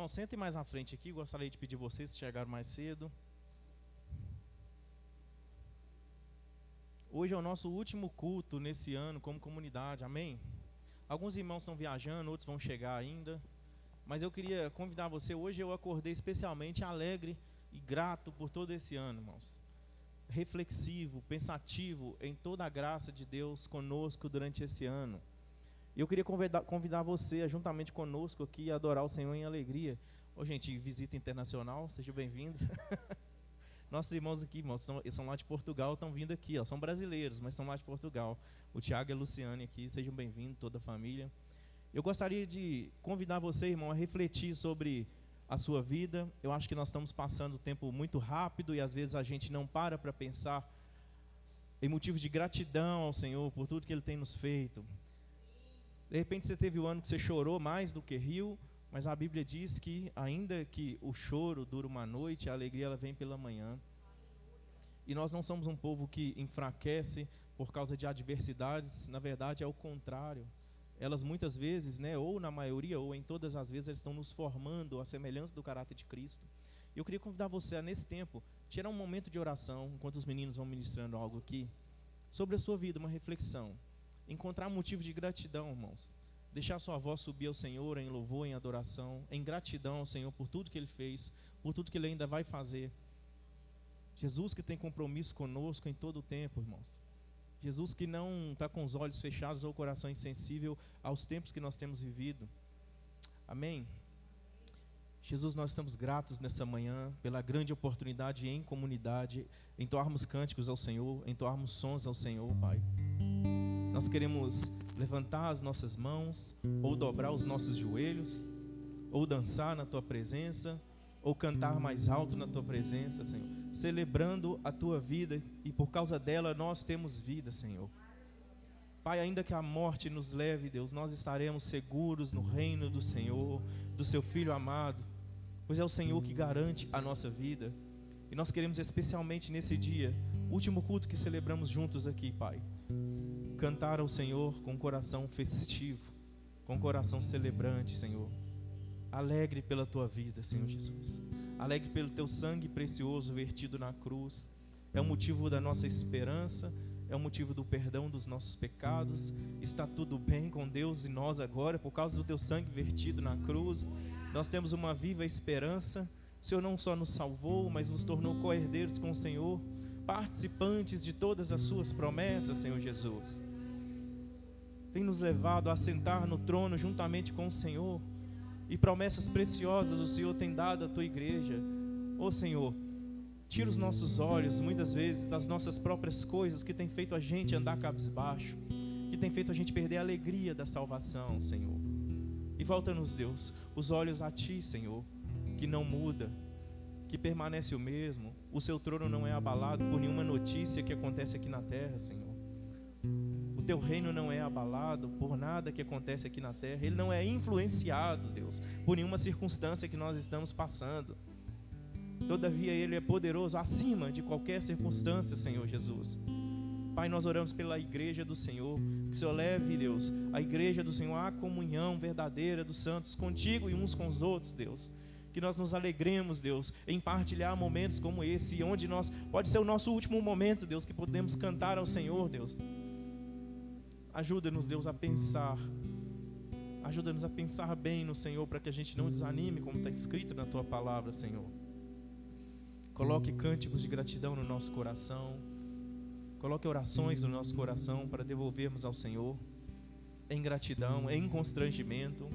Irmão, sentem mais à frente aqui. Gostaria de pedir vocês que chegaram mais cedo. Hoje é o nosso último culto nesse ano como comunidade, amém? Alguns irmãos estão viajando, outros vão chegar ainda. Mas eu queria convidar você, hoje eu acordei especialmente alegre e grato por todo esse ano, irmãos. Reflexivo, pensativo em toda a graça de Deus conosco durante esse ano. E eu queria convidar você a juntamente conosco aqui a adorar o Senhor em alegria. Ô, gente, visita internacional, sejam bem-vindos. Nossos irmãos aqui, irmãos, são lá de Portugal, estão vindo aqui, ó, são brasileiros, mas são lá de Portugal. O Tiago e a Luciane aqui, sejam bem-vindos, toda a família. Eu gostaria de convidar você, irmão, a refletir sobre a sua vida. Eu acho que nós estamos passando o tempo muito rápido e às vezes a gente não para pensar em motivos de gratidão ao Senhor por tudo que Ele tem nos feito. De repente você teve um ano que você chorou mais do que riu, mas a Bíblia diz que ainda que o choro dura uma noite, a alegria ela vem pela manhã. E nós não somos um povo que enfraquece por causa de adversidades, na verdade é o contrário. Elas muitas vezes, ou na maioria, ou em todas as vezes, elas estão nos formando à semelhança do caráter de Cristo. E eu queria convidar você a, nesse tempo, tirar um momento de oração, enquanto os meninos vão ministrando algo aqui, sobre a sua vida, uma reflexão. Encontrar motivo de gratidão, irmãos. Deixar sua voz subir ao Senhor em louvor, em adoração, em gratidão ao Senhor por tudo que Ele fez, por tudo que Ele ainda vai fazer. Jesus que tem compromisso conosco em todo o tempo, irmãos. Jesus que não está com os olhos fechados ou o coração insensível aos tempos que nós temos vivido. Amém? Jesus, nós estamos gratos nessa manhã pela grande oportunidade em comunidade, entoarmos cânticos ao Senhor, entoarmos sons ao Senhor, Pai. Nós queremos levantar as nossas mãos, ou dobrar os nossos joelhos, ou dançar na Tua presença, ou cantar mais alto na Tua presença, Senhor, celebrando a Tua vida, e por causa dela nós temos vida, Senhor. Pai, ainda que a morte nos leve, Deus, nós estaremos seguros no reino do Senhor, do Seu Filho amado, pois é o Senhor que garante a nossa vida. E nós queremos especialmente nesse dia, último culto que celebramos juntos aqui, Pai, cantar ao Senhor com um coração festivo, com um coração celebrante, Senhor. Alegre pela Tua vida, Senhor Jesus. Alegre pelo Teu sangue precioso vertido na cruz. É o motivo da nossa esperança, é o motivo do perdão dos nossos pecados. Está tudo bem com Deus e nós agora, por causa do Teu sangue vertido na cruz. Nós temos uma viva esperança. O Senhor não só nos salvou, mas nos tornou co-herdeiros com o Senhor, participantes de todas as Suas promessas, Senhor Jesus. Tem nos levado a sentar no trono juntamente com o Senhor, e promessas preciosas o Senhor tem dado à Tua igreja. Ô Senhor, tira os nossos olhos muitas vezes das nossas próprias coisas que tem feito a gente andar cabisbaixo, que tem feito a gente perder a alegria da salvação, Senhor. E volta-nos, Deus, os olhos a Ti, Senhor, que não muda, que permanece o mesmo. O Seu trono não é abalado por nenhuma notícia que acontece aqui na terra, Senhor. O Teu reino não é abalado por nada que acontece aqui na terra. Ele não é influenciado, Deus, por nenhuma circunstância que nós estamos passando. Todavia Ele é poderoso acima de qualquer circunstância, Senhor Jesus. Pai, nós oramos pela igreja do Senhor, que o Senhor leve, Deus, a igreja do Senhor à comunhão verdadeira dos santos, contigo e uns com os outros, Deus. Que nós nos alegremos, Deus, em partilhar momentos como esse, onde pode ser o nosso último momento, Deus, que podemos cantar ao Senhor, Deus. Ajuda-nos, Deus, a pensar. Ajuda-nos a pensar bem no Senhor, para que a gente não desanime, como está escrito na Tua palavra, Senhor. Coloque cânticos de gratidão no nosso coração. Coloque orações no nosso coração para devolvermos ao Senhor, em gratidão, em constrangimento.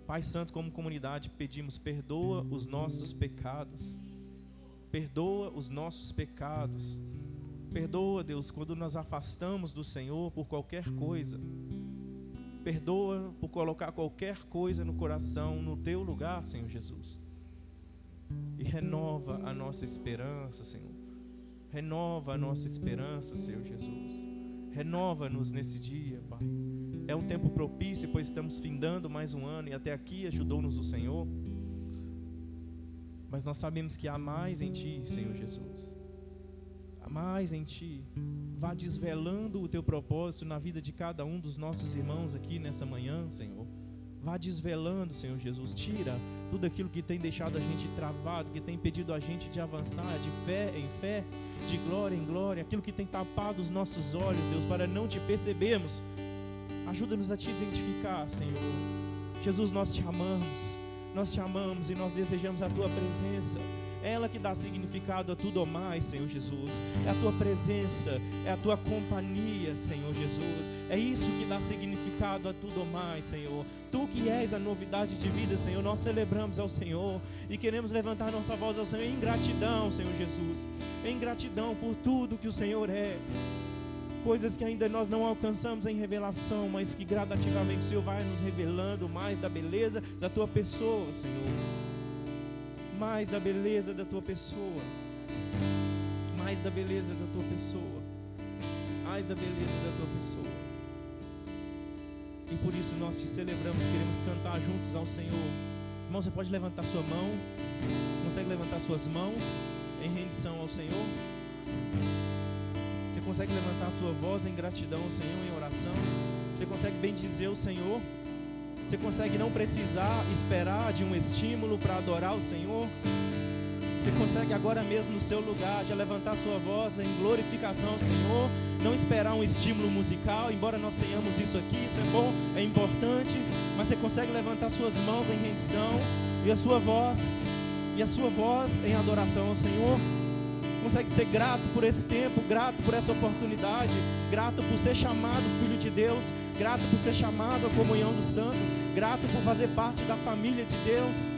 Pai Santo, como comunidade, pedimos, perdoa os nossos pecados. Perdoa os nossos pecados. Perdoa, Deus, quando nos afastamos do Senhor por qualquer coisa. Perdoa por colocar qualquer coisa no coração, no Teu lugar, Senhor Jesus. E renova a nossa esperança, Senhor. Renova a nossa esperança, Senhor Jesus. Renova-nos nesse dia, Pai. É um tempo propício, pois estamos findando mais um ano e até aqui ajudou-nos o Senhor. Mas nós sabemos que há mais em Ti, Senhor Jesus. Há mais em Ti. Vá desvelando o Teu propósito na vida de cada um dos nossos irmãos aqui nessa manhã, Senhor. Vá desvelando, Senhor Jesus. Tira tudo aquilo que tem deixado a gente travado, que tem impedido a gente de avançar de fé em fé, de glória em glória, aquilo que tem tapado os nossos olhos, Deus, para não te percebermos. Ajuda-nos a te identificar, Senhor. Jesus, nós te amamos e nós desejamos a tua presença. É ela que dá significado a tudo ou mais, Senhor Jesus. É a tua presença, é a tua companhia, Senhor Jesus. É isso que dá significado a tudo ou mais, Senhor. Tu que és a novidade de vida, Senhor, nós celebramos ao Senhor e queremos levantar nossa voz ao Senhor em gratidão, Senhor Jesus. Em gratidão por tudo que o Senhor é. Coisas que ainda nós não alcançamos em revelação, mas que gradativamente o Senhor vai nos revelando mais da beleza da tua pessoa, Senhor. Mais da beleza da tua pessoa. Mais da beleza da tua pessoa. Mais da beleza da tua pessoa. E por isso nós te celebramos, queremos cantar juntos ao Senhor. Irmão, você pode levantar sua mão. Você consegue levantar suas mãos em rendição ao Senhor? Você consegue levantar a sua voz em gratidão ao Senhor, em oração? Você consegue bendizer o Senhor? Você consegue não precisar esperar de um estímulo para adorar o Senhor? Você consegue agora mesmo no seu lugar já levantar sua voz em glorificação ao Senhor? Não esperar um estímulo musical, embora nós tenhamos isso aqui, isso é bom, é importante, mas você consegue levantar suas mãos em rendição e a sua voz em adoração ao Senhor? Consegue ser grato por esse tempo, grato por essa oportunidade, grato por ser chamado filho de Deus, grato por ser chamado à comunhão dos santos, grato por fazer parte da família de Deus.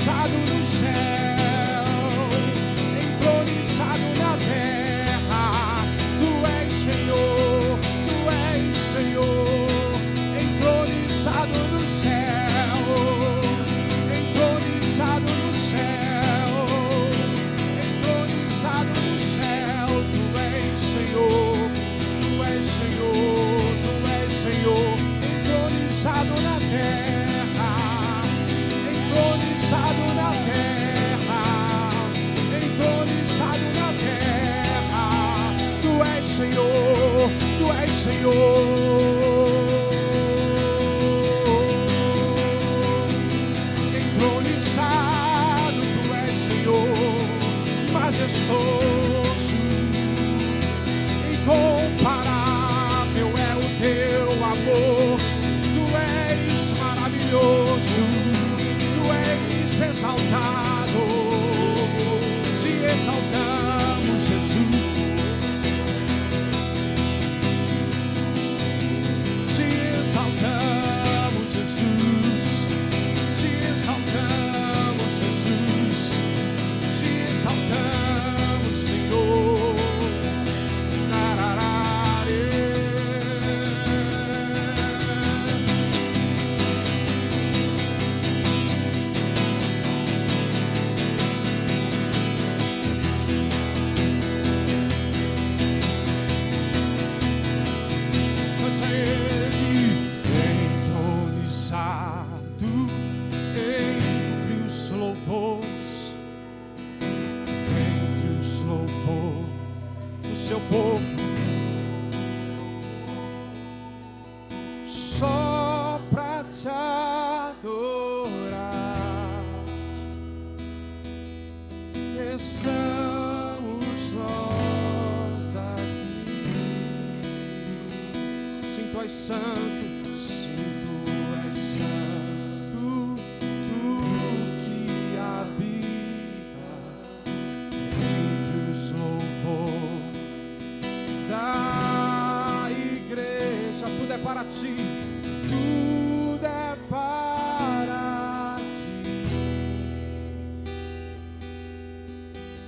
entronizado no céu, entronizado na terra. Tu és Senhor, Tu és Senhor, entronizado no céu, entronizado no céu, entronizado no céu. Tu és Senhor, Tu és Senhor, Tu és Senhor, entronizado na terra, entronizado na terra, entronizado na terra. Tu és Senhor, Tu és Senhor, entronizado. Tu és Senhor, majestoso, incomparável é o Teu amor. Tu és maravilhoso, Tu és exaltado, te exaltamos, Jesus, te exaltamos, Jesus, te exaltamos, Jesus, te exaltamos, Senhor. Entronizado entre os louvores, entre os louvores do seu povo, só pra te adorar. Estamos nós aqui. Sim, Tu és santo. Para ti, tudo é para ti,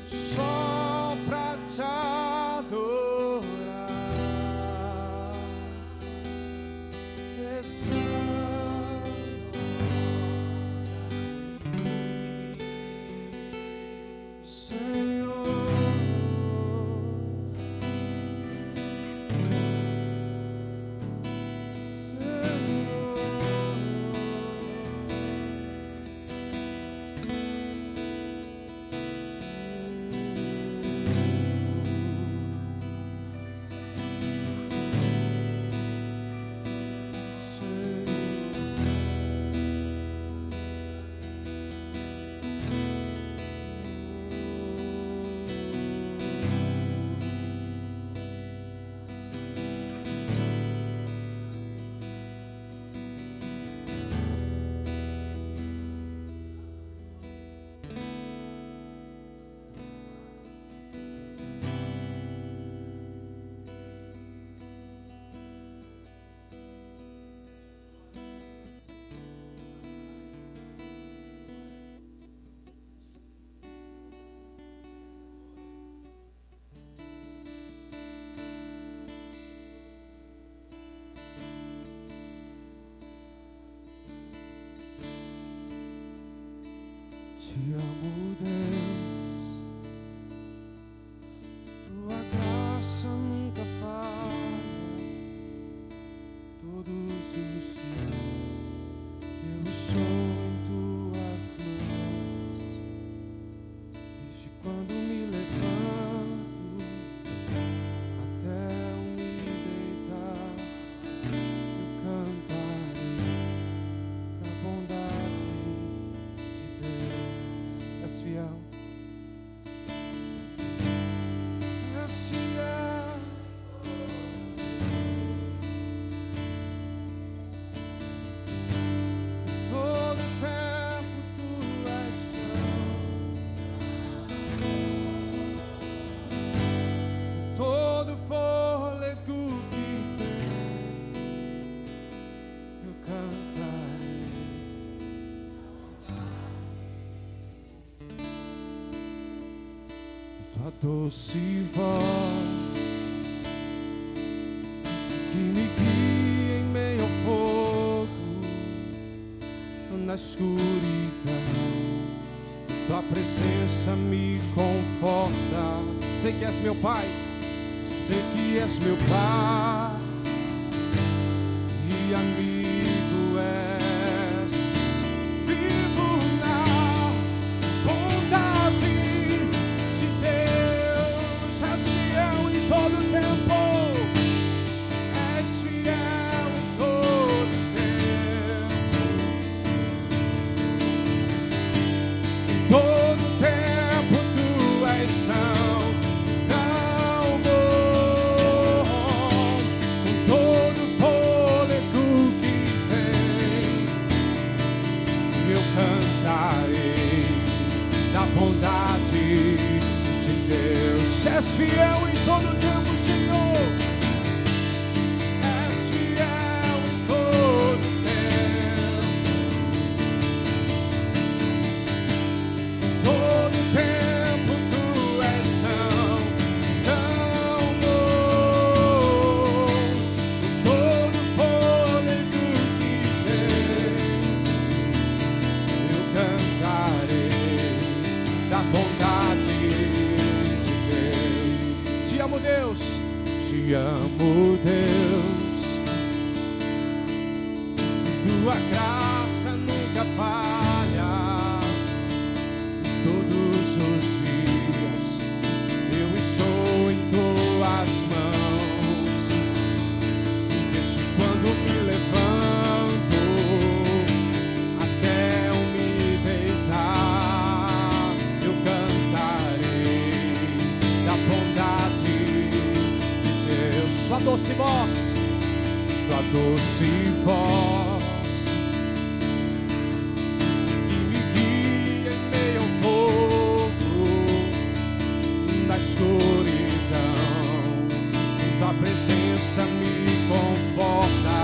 só pra te adorar. Senhor, te amo, Deus, Tua graça nunca falha, todos os dias eu sou em Tuas mãos, desde quando me levanto até eu me deitar, eu cantarei da bondade de Deus. És fiel, tua doce voz que me guia em meio ao fogo, na escuridão. Tua presença me conforta. Sei que és meu Pai, sei que és meu Pai e amigo és. Vivo na bondade de Deus, és fiel em todo tempo, és fiel em todo tempo. Em todo tempo tu és tão bom, com todo fôlego que tem, eu cantarei da bondade de Deus. És fiel em todo tempo, Senhor. És fiel em todo tempo. Em todo tempo tu és tão bom. Com todo fôlego que tem, eu cantarei da bondade de Deus. Te amo, Deus. Te amo, Deus. Tua graça nunca falha. Todos os dias eu estou em tuas mãos. Desde quando me levanto até eu me deitar, eu cantarei da bondade de Deus. Tua doce voz, tua doce voz que me guia em meio ao fogo, na escuridão. Tua presença me conforta.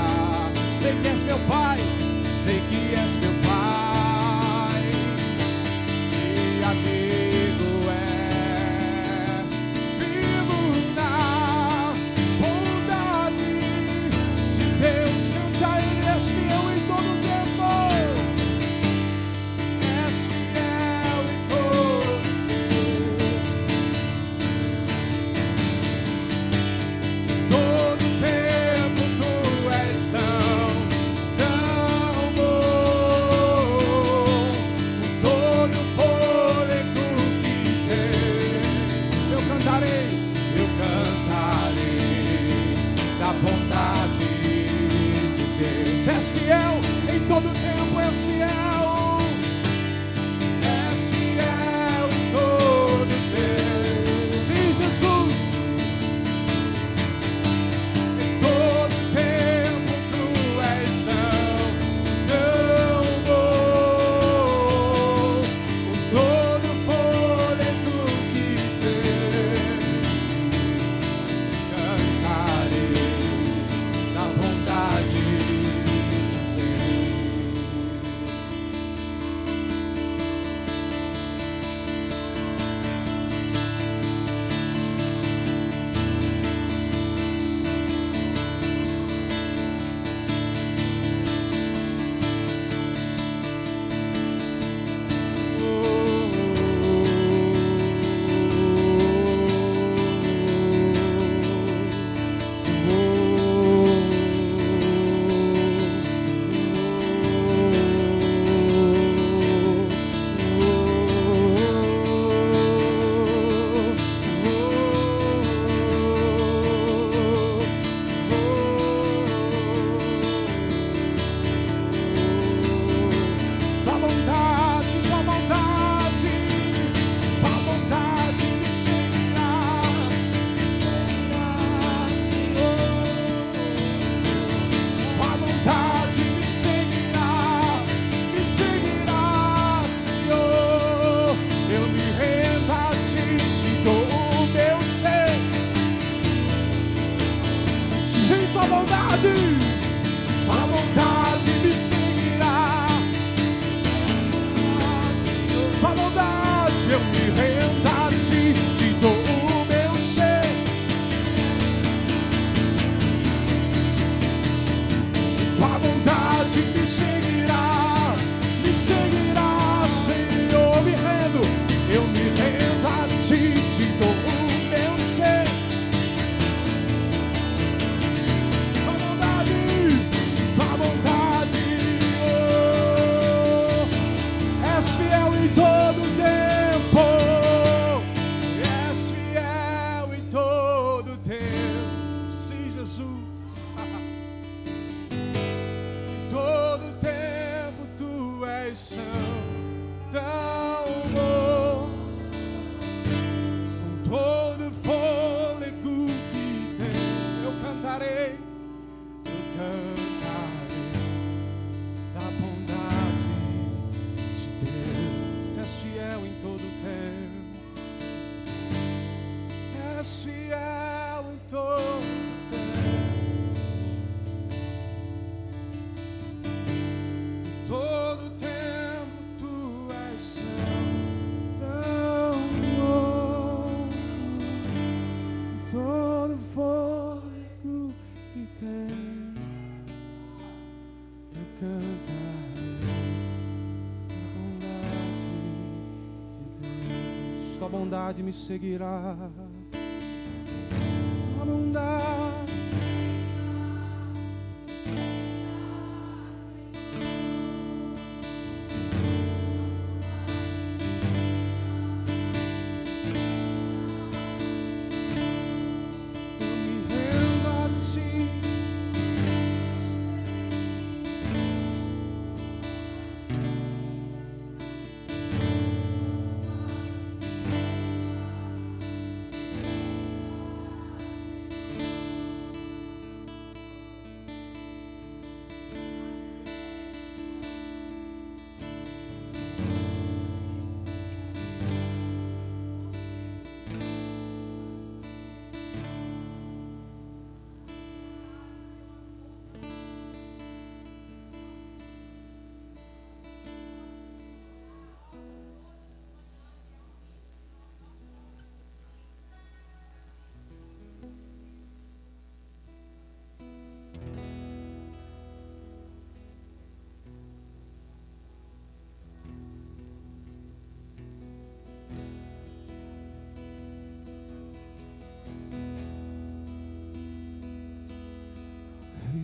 Sei que és meu Pai, sei que és meu Pai e amigo és. Vivo na bondade de Deus, cante a Ele este tua bondade me seguirá. A bondade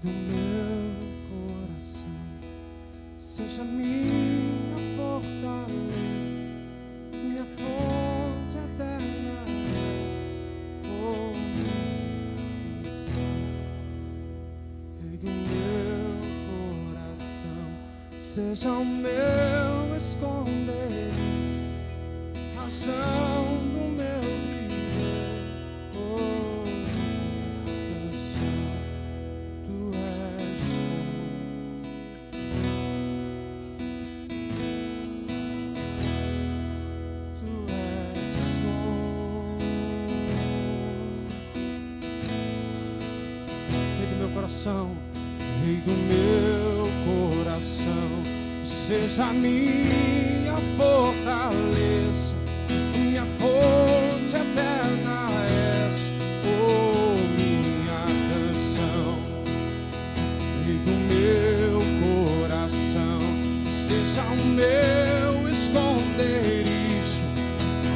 do meu coração, seja minha fortaleza, minha fonte eterna és, oh missão. Rei do meu coração, seja o meu esconderijo, razão do meu viver, oh Rei do meu coração, seja minha fortaleza, minha fonte eterna és, oh minha canção. Rei do meu coração, seja o meu esconderijo,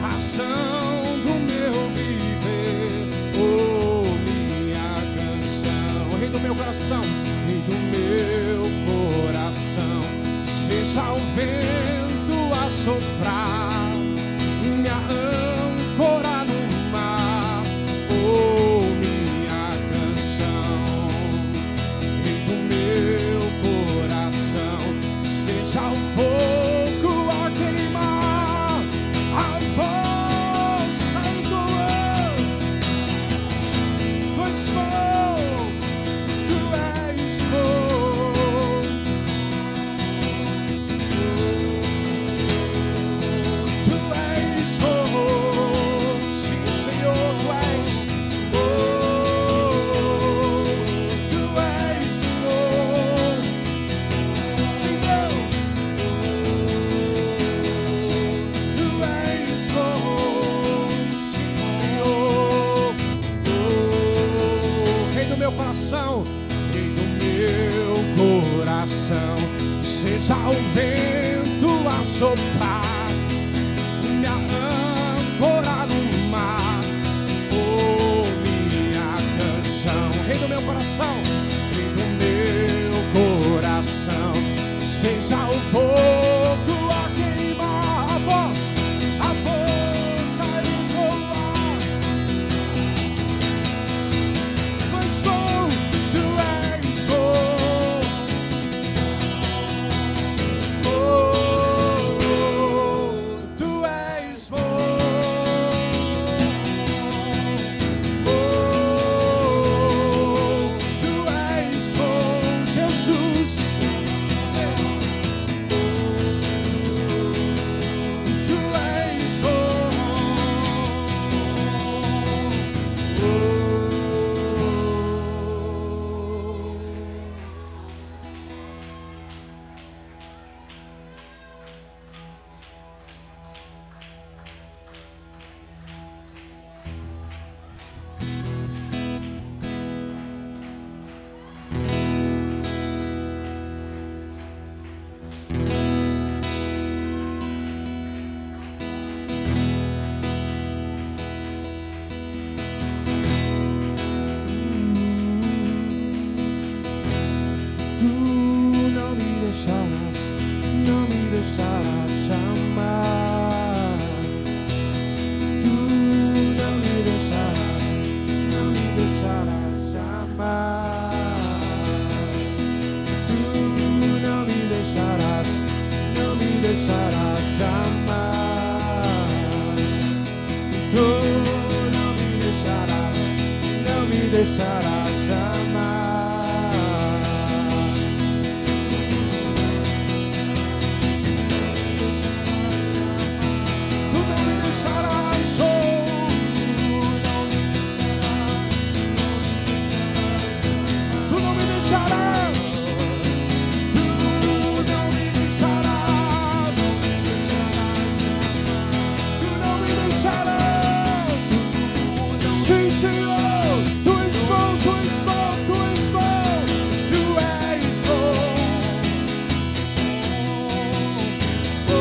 razão do meu viver, oh minha canção. Rei do meu coração, Rei do meu coração, seja o vento a soprar, minha âncora no mar, oh minha canção. Rei do meu coração, seja o fogo a queimar, a deixarás jamais. Tu não me deixarás, oh. Tu não me deixarás. Tu não me deixarás. Tu não me deixarás. Sim, Senhor, Tu és bom, Tu és bom, Tu és bom, Tu és bom. Oh,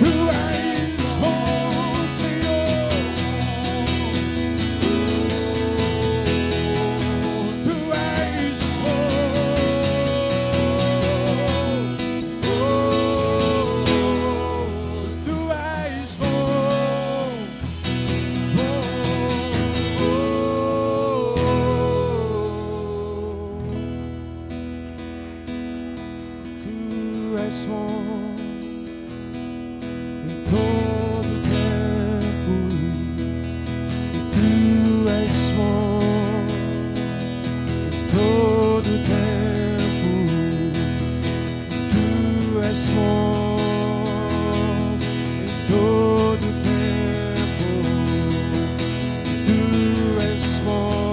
Tu és bom, Senhor. Tu és bom. Oh, Tu és bom. Tu és bom em todo tempo. Tu és bom em todo tempo. Tu és bom em todo tempo. Tu és bom em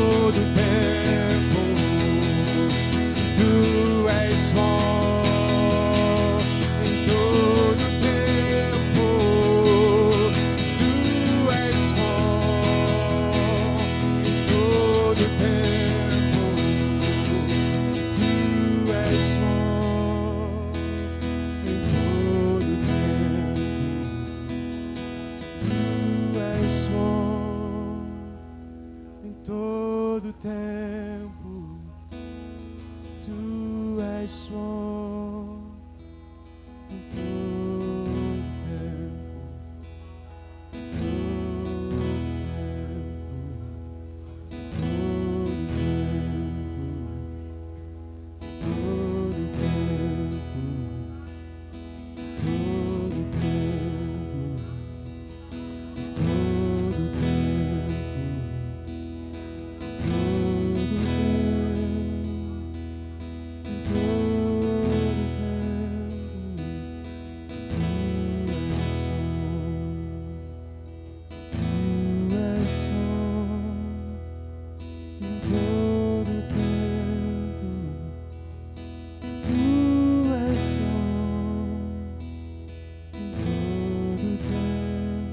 todo tempo. Tu és bom em todo tempo. Tu és bom em todo tempo. Tu és bom em todo tempo. Tu és bom em todo tempo. Tu és bom em todo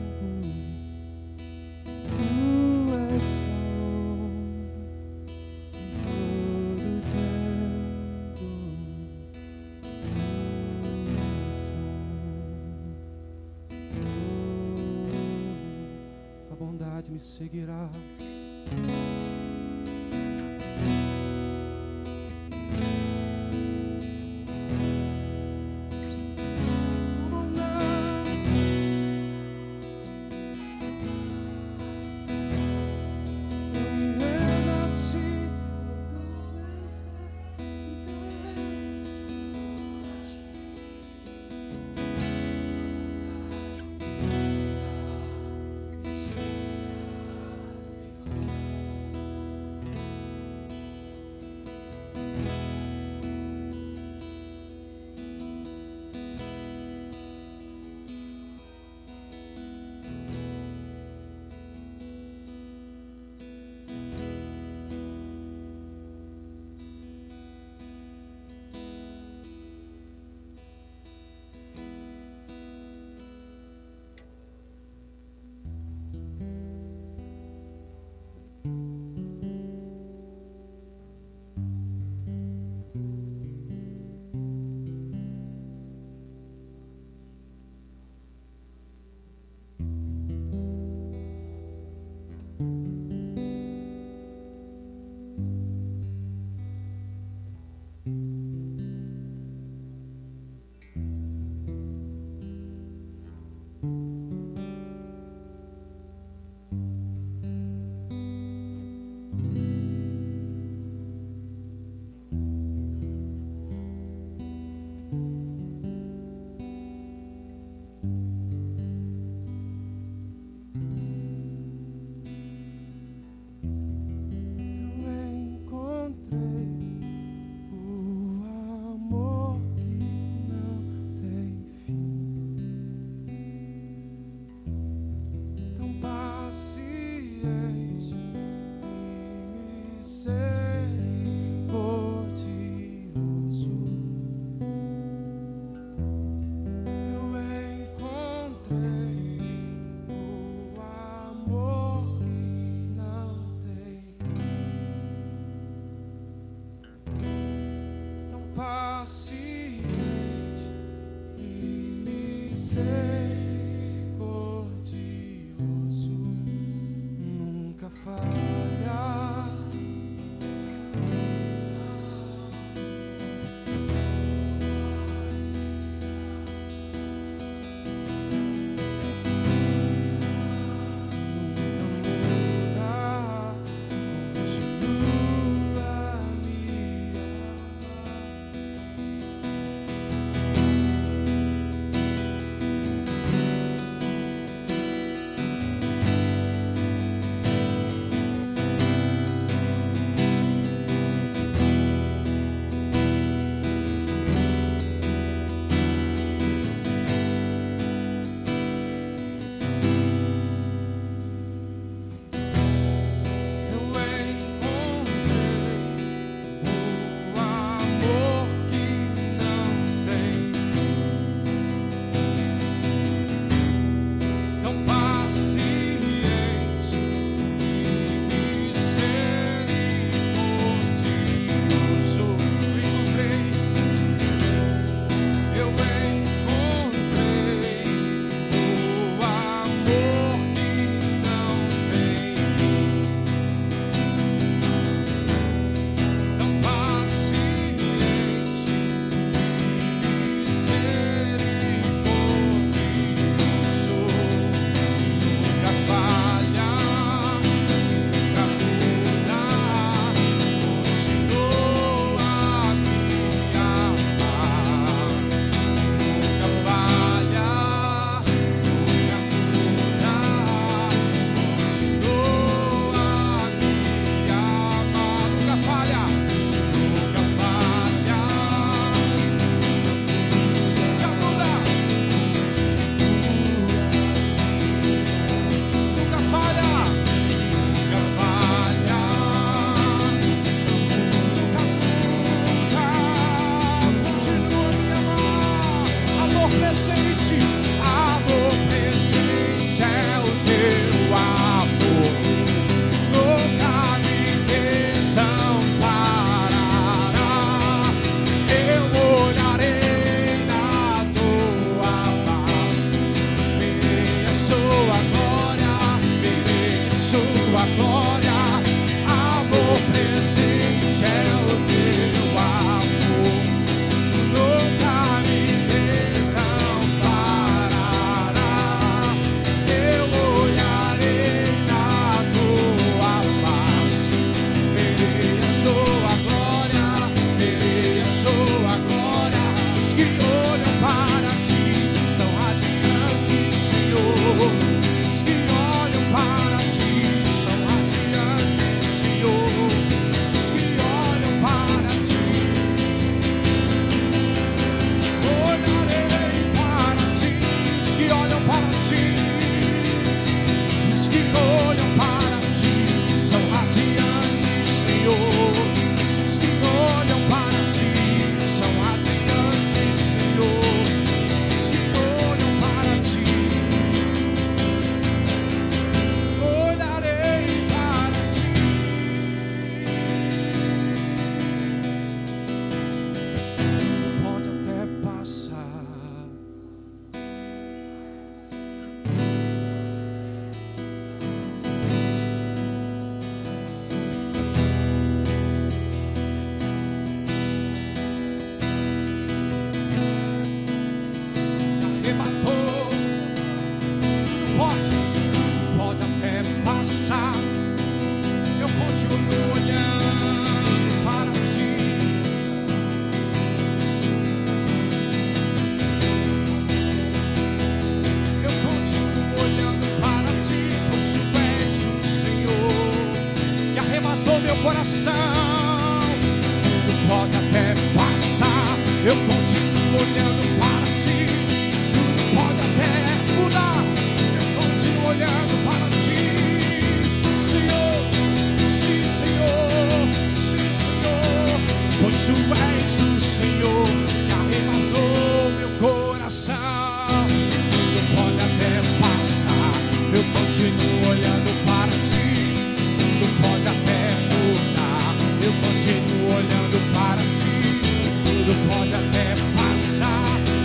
tempo. A bondade me seguirá. falha. Tudo pode até passar.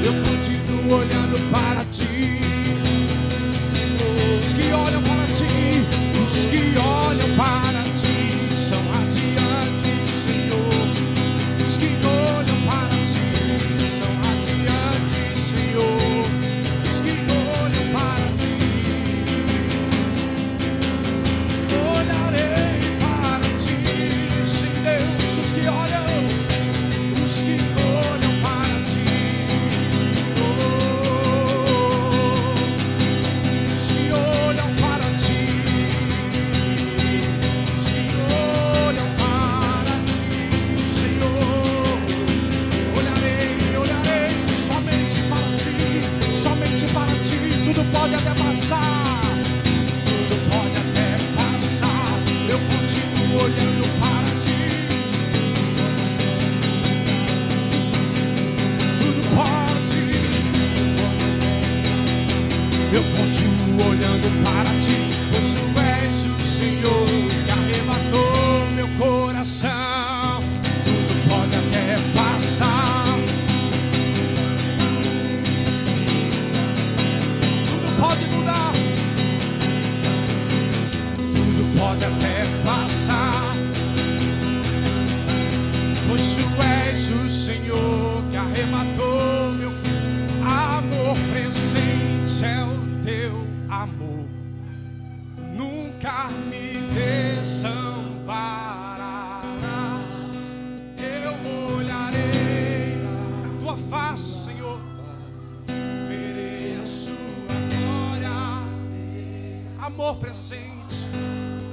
presente,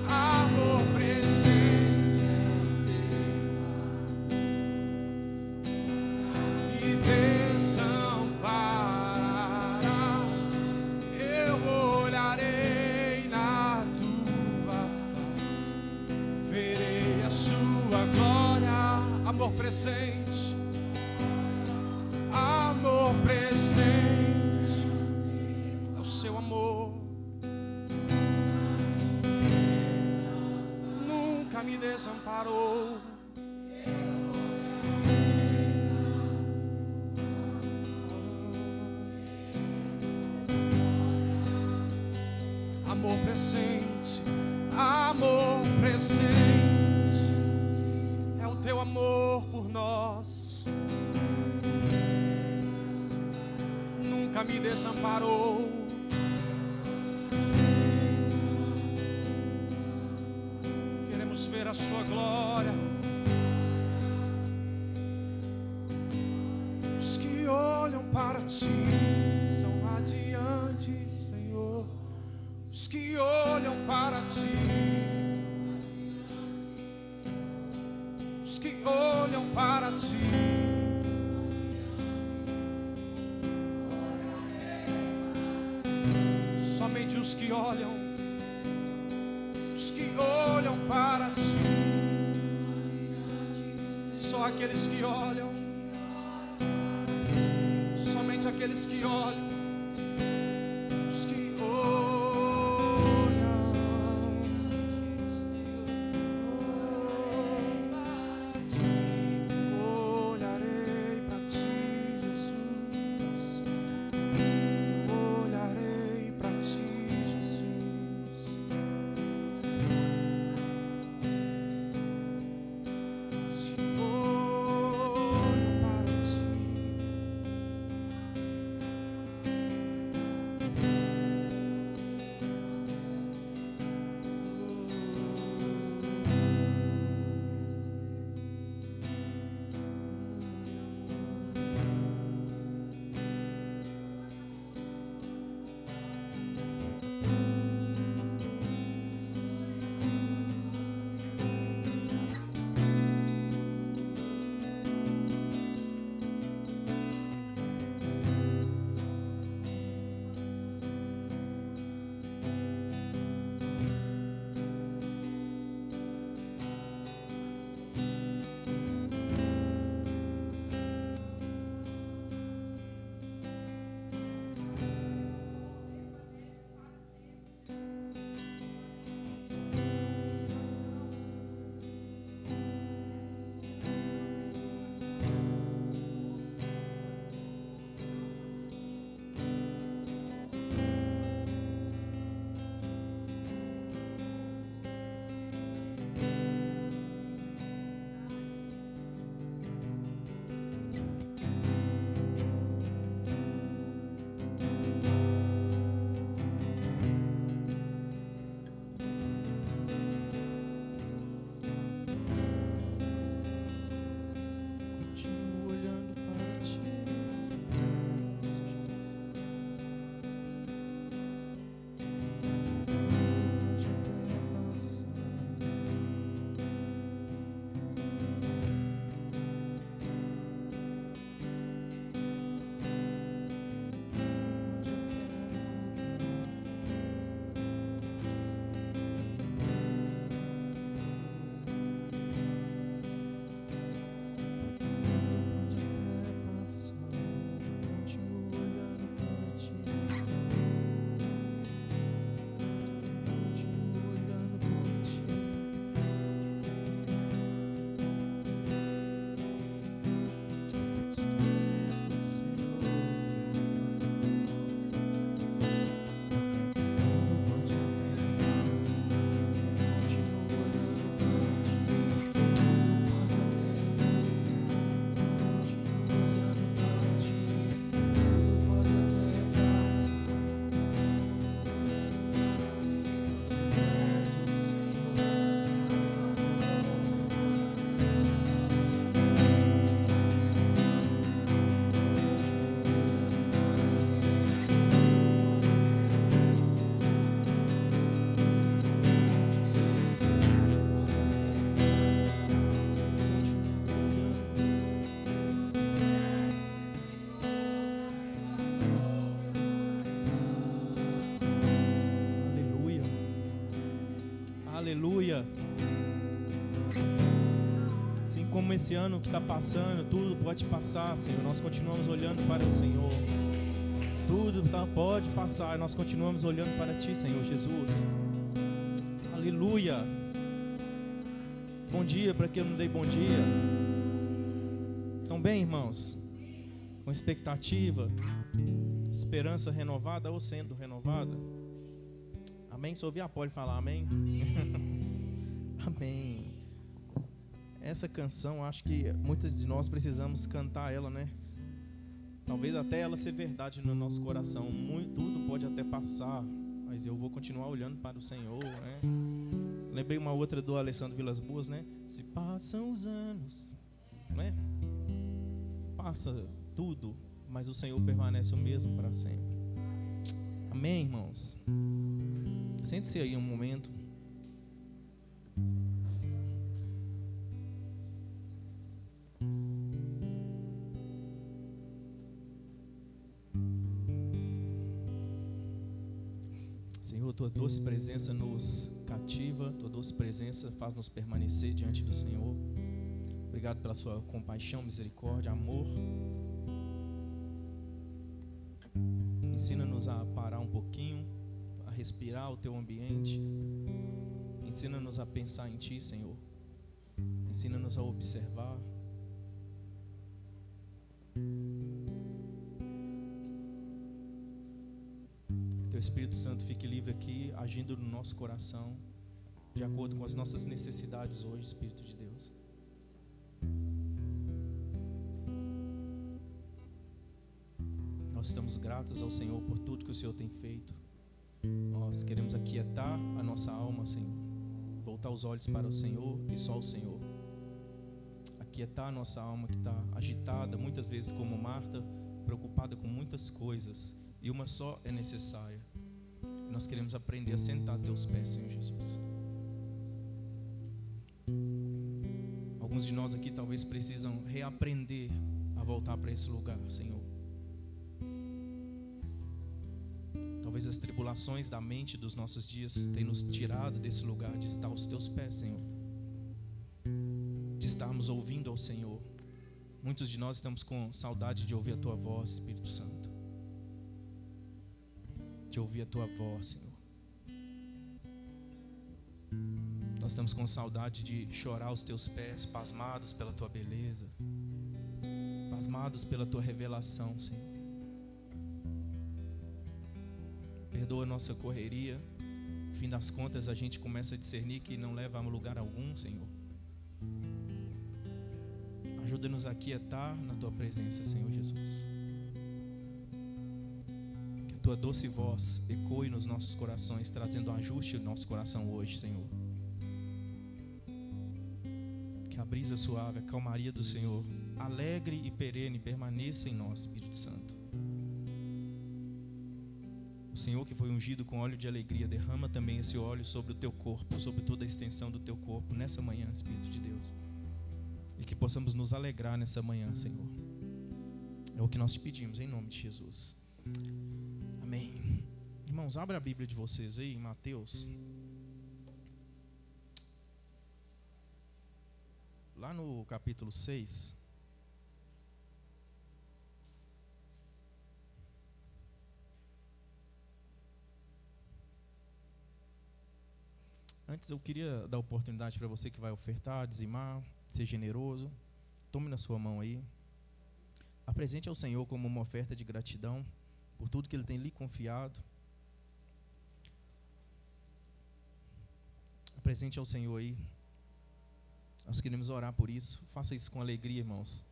amor presente e desamparará. Eu olharei na tua face, verei a sua glória. Amor presente, amor presente, é o seu amor. Nunca me desamparou. Amor presente, amor presente, é o teu amor por nós. Nunca me desamparou. Queremos ver a sua glória. Os que olham para ti são radiantes, Senhor. Os que olham para ti, os que olham para ti, somente os que olham para ti, só aqueles que olham, somente aqueles que olham, os que olham, olharei para ti, Jesus, olharei para ti, Jesus. Aleluia. Assim como esse ano que está passando, tudo pode passar, Senhor. Nós continuamos olhando para o Senhor. Tudo pode passar, nós continuamos olhando para Ti, Senhor Jesus. Aleluia. Bom dia para quem eu não dei bom dia. Estão bem, irmãos? Com expectativa, esperança renovada ou sendo renovada? Amém? Se ouvir a pode falar amém? Amém. Essa canção, acho que muitos de nós precisamos cantar ela, né? Talvez até ela ser verdade no nosso coração. Tudo pode até passar, mas eu vou continuar olhando para o Senhor, né? Lembrei uma outra do Alessandro Vilas Boas, né? Se passam os anos, né? Passa tudo, mas o Senhor permanece o mesmo para sempre. Amém, irmãos? Sente-se aí um momento. Senhor, Tua doce presença nos cativa, Tua doce presença faz-nos permanecer diante do Senhor. Obrigado pela Sua compaixão, misericórdia, amor. Ensina-nos a parar um pouquinho, a respirar o Teu ambiente. Ensina-nos a pensar em Ti, Senhor. Ensina-nos a observar. Que Teu Espírito Santo fique livre aqui, agindo no nosso coração, de acordo com as nossas necessidades hoje, Espírito de Deus. Nós estamos gratos ao Senhor por tudo que o Senhor tem feito. Nós queremos aquietar a nossa alma, Senhor. Voltar os olhos para o Senhor e só o Senhor. Aquietar a nossa alma que está agitada, muitas vezes como Marta, preocupada com muitas coisas. E uma só é necessária. Nós queremos aprender a sentar a Teus pés, Senhor Jesus. Alguns de nós aqui talvez precisam reaprender a voltar para esse lugar, Senhor. Talvez as tribulações da mente dos nossos dias tenham nos tirado desse lugar de estar aos Teus pés, Senhor. De estarmos ouvindo ao Senhor. Muitos de nós estamos com saudade de ouvir a Tua voz, Espírito Santo. De ouvir a Tua voz, Senhor. Nós estamos com saudade de chorar aos Teus pés, pasmados pela Tua beleza, pasmados pela Tua revelação, Senhor. Perdoa a nossa correria. No fim das contas, a gente começa a discernir que não leva a lugar algum, Senhor. Ajuda-nos a aquietar na Tua presença, Senhor Jesus. Que a Tua doce voz ecoe nos nossos corações, trazendo um ajuste no nosso coração hoje, Senhor. Que a brisa suave, a calmaria do Senhor, alegre e perene, permaneça em nós, Espírito Santo. O Senhor que foi ungido com óleo de alegria, derrama também esse óleo sobre o Teu corpo, sobre toda a extensão do Teu corpo, nessa manhã, Espírito de Deus. E que possamos nos alegrar nessa manhã, Senhor. É o que nós te pedimos, em nome de Jesus. Amém. Irmãos, abra a Bíblia de vocês aí, em Mateus. Lá no capítulo 6. Antes eu queria dar oportunidade para você que vai ofertar, dizimar, ser generoso. Tome na sua mão aí. Apresente ao Senhor como uma oferta de gratidão por tudo que Ele tem lhe confiado. Apresente ao Senhor aí. Nós queremos orar por isso. Faça isso com alegria, irmãos.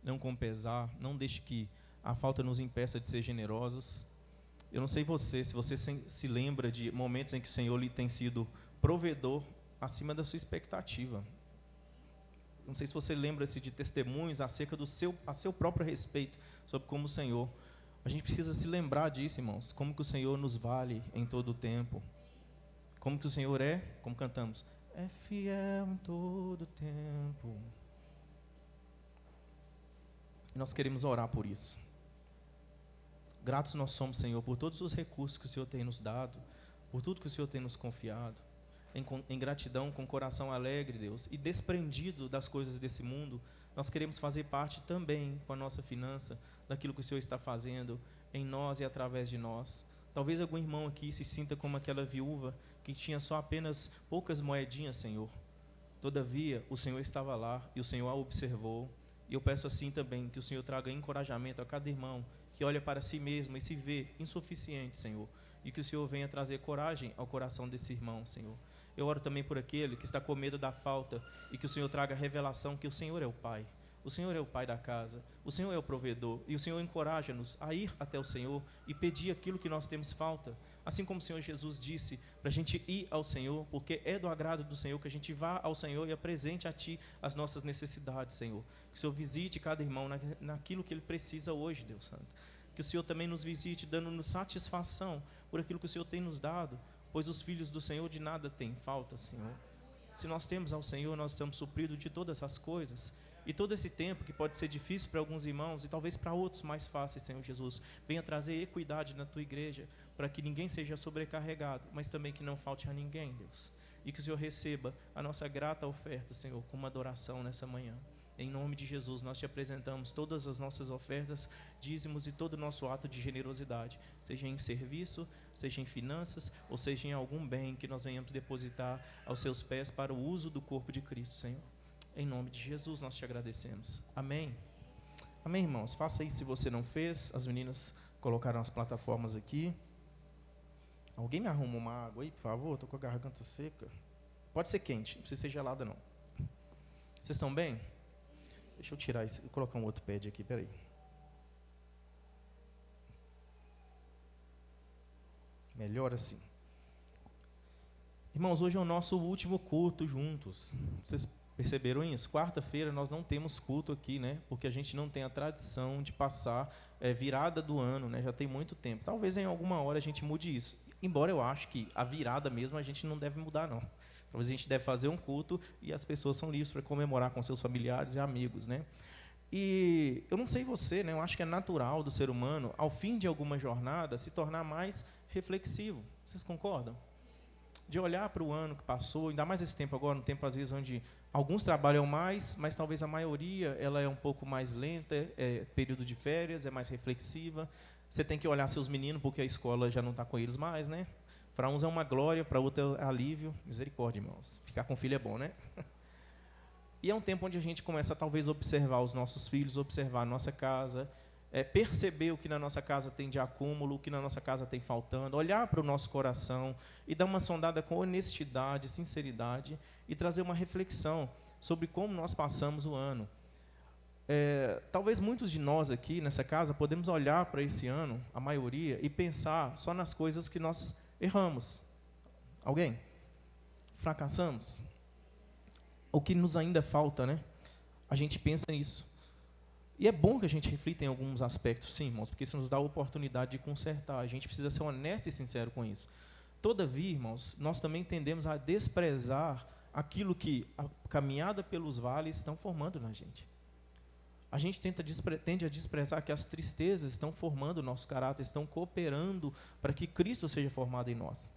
Não com pesar. Não deixe que a falta nos impeça de ser generosos. Eu não sei se você se lembra de momentos em que o Senhor lhe tem sido provedor acima da sua expectativa. Não sei se você lembra-se de testemunhos acerca a seu próprio respeito, sobre como o Senhor. A gente precisa se lembrar disso, irmãos. Como que o Senhor nos vale em todo o tempo. Como que o Senhor é, como cantamos, é fiel em todo o tempo. E nós queremos orar por isso. Gratos nós somos, Senhor, por todos os recursos que o Senhor tem nos dado, por tudo que o Senhor tem nos confiado. em gratidão, com coração alegre, Deus, e desprendido das coisas desse mundo, nós queremos fazer parte também com a nossa finança, daquilo que o Senhor está fazendo em nós e através de nós. Talvez algum irmão aqui se sinta como aquela viúva que tinha só apenas poucas moedinhas, Senhor. Todavia, o Senhor estava lá e o Senhor a observou. E eu peço assim também que o Senhor traga encorajamento a cada irmão que olha para si mesmo e se vê insuficiente, Senhor. E que o Senhor venha trazer coragem ao coração desse irmão, Senhor. Eu oro também por aquele que está com medo da falta e que o Senhor traga revelação que o Senhor é o Pai. O Senhor é o Pai da casa, o Senhor é o provedor, e o Senhor encoraja-nos a ir até o Senhor e pedir aquilo que nós temos falta. Assim como o Senhor Jesus disse, para a gente ir ao Senhor, porque é do agrado do Senhor que a gente vá ao Senhor e apresente a Ti as nossas necessidades, Senhor. Que o Senhor visite cada irmão naquilo que ele precisa hoje, Deus Santo. Que o Senhor também nos visite, dando-nos satisfação por aquilo que o Senhor tem nos dado, pois os filhos do Senhor de nada têm falta, Senhor. Se nós temos ao Senhor, nós estamos supridos de todas as coisas. E todo esse tempo que pode ser difícil para alguns irmãos e talvez para outros mais fáceis, Senhor Jesus, venha trazer equidade na Tua igreja, para que ninguém seja sobrecarregado, mas também que não falte a ninguém, Deus. E que o Senhor receba a nossa grata oferta, Senhor, com uma adoração nessa manhã. Em nome de Jesus, nós Te apresentamos todas as nossas ofertas, dízimos e todo o nosso ato de generosidade, seja em serviço, seja em finanças, ou seja em algum bem que nós venhamos depositar aos Seus pés para o uso do corpo de Cristo, Senhor. Em nome de Jesus, nós Te agradecemos. Amém. Amém, irmãos. Faça isso se você não fez. As meninas colocaram as plataformas aqui. Alguém me arruma uma água aí, por favor? Estou com a garganta seca. Pode ser quente, não precisa ser gelada, não. Vocês estão bem? Deixa eu tirar isso, vou colocar um outro pad aqui, peraí. Melhor assim. Irmãos, hoje é o nosso último culto juntos. Vocês perceberam isso? Quarta-feira nós não temos culto aqui, né? Porque a gente não tem a tradição de passar virada do ano, né? Já tem muito tempo. Talvez em alguma hora a gente mude isso. Embora eu acho que a virada mesmo a gente não deve mudar, não. Talvez a gente deve fazer um culto e as pessoas são livres para comemorar com seus familiares e amigos, né? E eu não sei você, né? Eu acho que é natural do ser humano, ao fim de alguma jornada, se tornar mais reflexivo. Vocês concordam? De olhar para o ano que passou, ainda mais esse tempo agora, um tempo às vezes onde alguns trabalham mais, mas talvez a maioria ela é um pouco mais lenta, é período de férias, é mais reflexiva. Você tem que olhar seus meninos, porque a escola já não está com eles mais, né? Para uns é uma glória, para outros é alívio. Misericórdia, irmãos. Ficar com filho é bom, né? E é um tempo onde a gente começa a talvez observar os nossos filhos, observar a nossa casa, perceber o que na nossa casa tem de acúmulo, o que na nossa casa tem faltando, olhar para o nosso coração e dar uma sondada com honestidade, sinceridade e trazer uma reflexão sobre como nós passamos o ano. Talvez muitos de nós aqui nessa casa podemos olhar para esse ano, a maioria, e pensar só nas coisas que nós erramos. Alguém? Fracassamos? O que nos ainda falta, né? A gente pensa nisso. E é bom que a gente reflita em alguns aspectos, sim, irmãos, porque isso nos dá a oportunidade de consertar. A gente precisa ser honesto e sincero com isso. Todavia, irmãos, nós também tendemos a desprezar aquilo que a caminhada pelos vales estão formando na gente. A gente tende a desprezar que as tristezas estão formando o nosso caráter, estão cooperando para que Cristo seja formado em nós.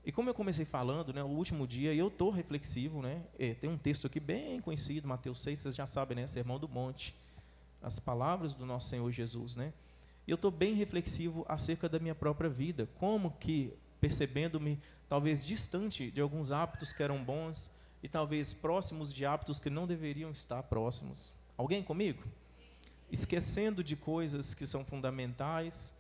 E como eu comecei falando, né, o último dia, eu estou reflexivo, né? Tem um texto aqui bem conhecido, Mateus 6, vocês já sabem, né? Sermão do Monte. As palavras do nosso Senhor Jesus, né? Eu estou bem reflexivo acerca da minha própria vida, como que, percebendo-me talvez distante de alguns hábitos que eram bons e talvez próximos de hábitos que não deveriam estar próximos. Alguém comigo? Esquecendo de coisas que são fundamentais,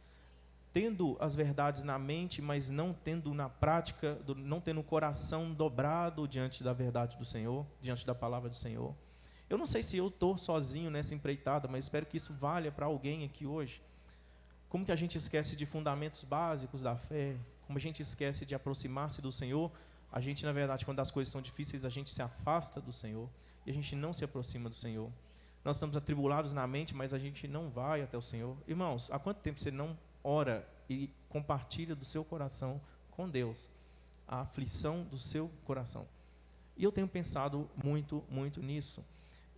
tendo as verdades na mente, mas não tendo na prática, não tendo o coração dobrado diante da verdade do Senhor, diante da palavra do Senhor. Eu não sei se eu estou sozinho nessa empreitada, mas espero que isso valha para alguém aqui hoje. Como que a gente esquece de fundamentos básicos da fé, como a gente esquece de aproximar-se do Senhor, a gente, na verdade, quando as coisas são difíceis, a gente se afasta do Senhor e a gente não se aproxima do Senhor. Nós estamos atribulados na mente, mas a gente não vai até o Senhor. Irmãos, há quanto tempo você não ora e compartilha do seu coração com Deus a aflição do seu coração? E eu tenho pensado muito, muito nisso.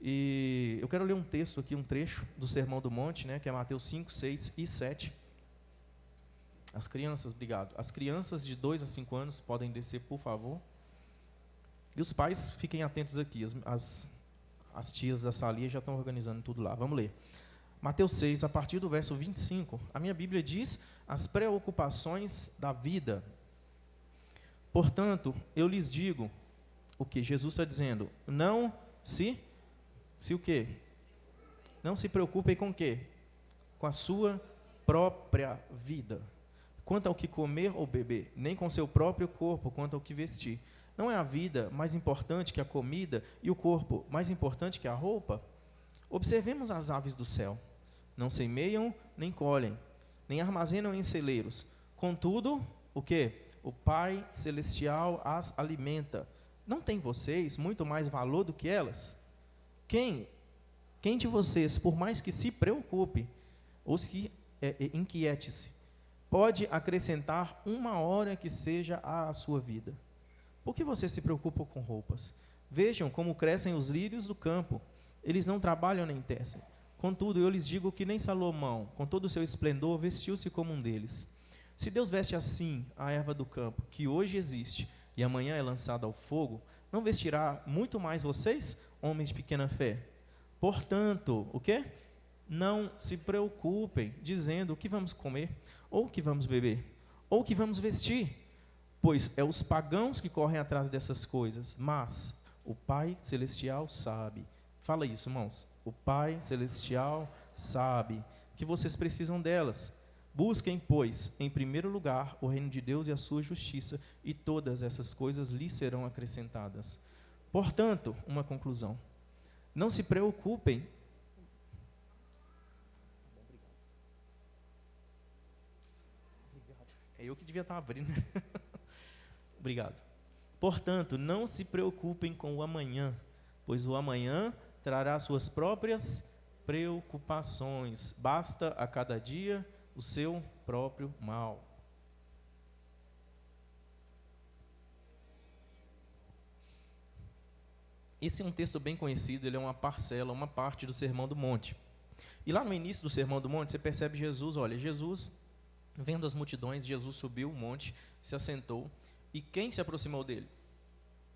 E eu quero ler um texto aqui, um trecho do Sermão do Monte, né, que é Mateus 5, 6 e 7. As crianças, obrigado. As crianças de 2 a 5 anos podem descer, por favor. E os pais, fiquem atentos aqui, as tias da salinha já estão organizando tudo lá. Vamos ler. Mateus 6, a partir do verso 25, a minha Bíblia diz: as preocupações da vida. Portanto, eu lhes digo, o que Jesus está dizendo, não se o quê? Não se preocupem com o quê? Com a sua própria vida, quanto ao que comer ou beber, nem com seu próprio corpo, quanto ao que vestir. Não é a vida mais importante que a comida e o corpo mais importante que a roupa? Observemos as aves do céu. Não semeiam, nem colhem, nem armazenam em celeiros. Contudo, o quê? O Pai Celestial as alimenta. Não tem vocês muito mais valor do que elas? Quem de vocês, por mais que se preocupe, ou se inquiete-se, pode acrescentar uma hora que seja à sua vida? Por que vocês se preocupam com roupas? Vejam como crescem os lírios do campo. Eles não trabalham nem tecem. Contudo, eu lhes digo que nem Salomão, com todo o seu esplendor, vestiu-se como um deles. Se Deus veste assim a erva do campo, que hoje existe e amanhã é lançada ao fogo, não vestirá muito mais vocês, homens de pequena fé? Portanto, o quê? Não se preocupem, dizendo o que vamos comer, ou o que vamos beber, ou o que vamos vestir, pois é os pagãos que correm atrás dessas coisas, mas o Pai Celestial sabe. Fala isso, irmãos. O Pai Celestial sabe que vocês precisam delas. Busquem, pois, em primeiro lugar, o reino de Deus e a sua justiça, e todas essas coisas lhes serão acrescentadas. Portanto, uma conclusão. Não se preocupem. É eu que devia estar abrindo. Obrigado. Portanto, não se preocupem com o amanhã, pois o amanhã trará suas próprias preocupações. Basta a cada dia o seu próprio mal. Esse é um texto bem conhecido, ele é uma parcela, uma parte do Sermão do Monte. E lá no início do Sermão do Monte, você percebe Jesus, olha, Jesus, vendo as multidões, Jesus subiu o monte, se assentou, e quem se aproximou dele?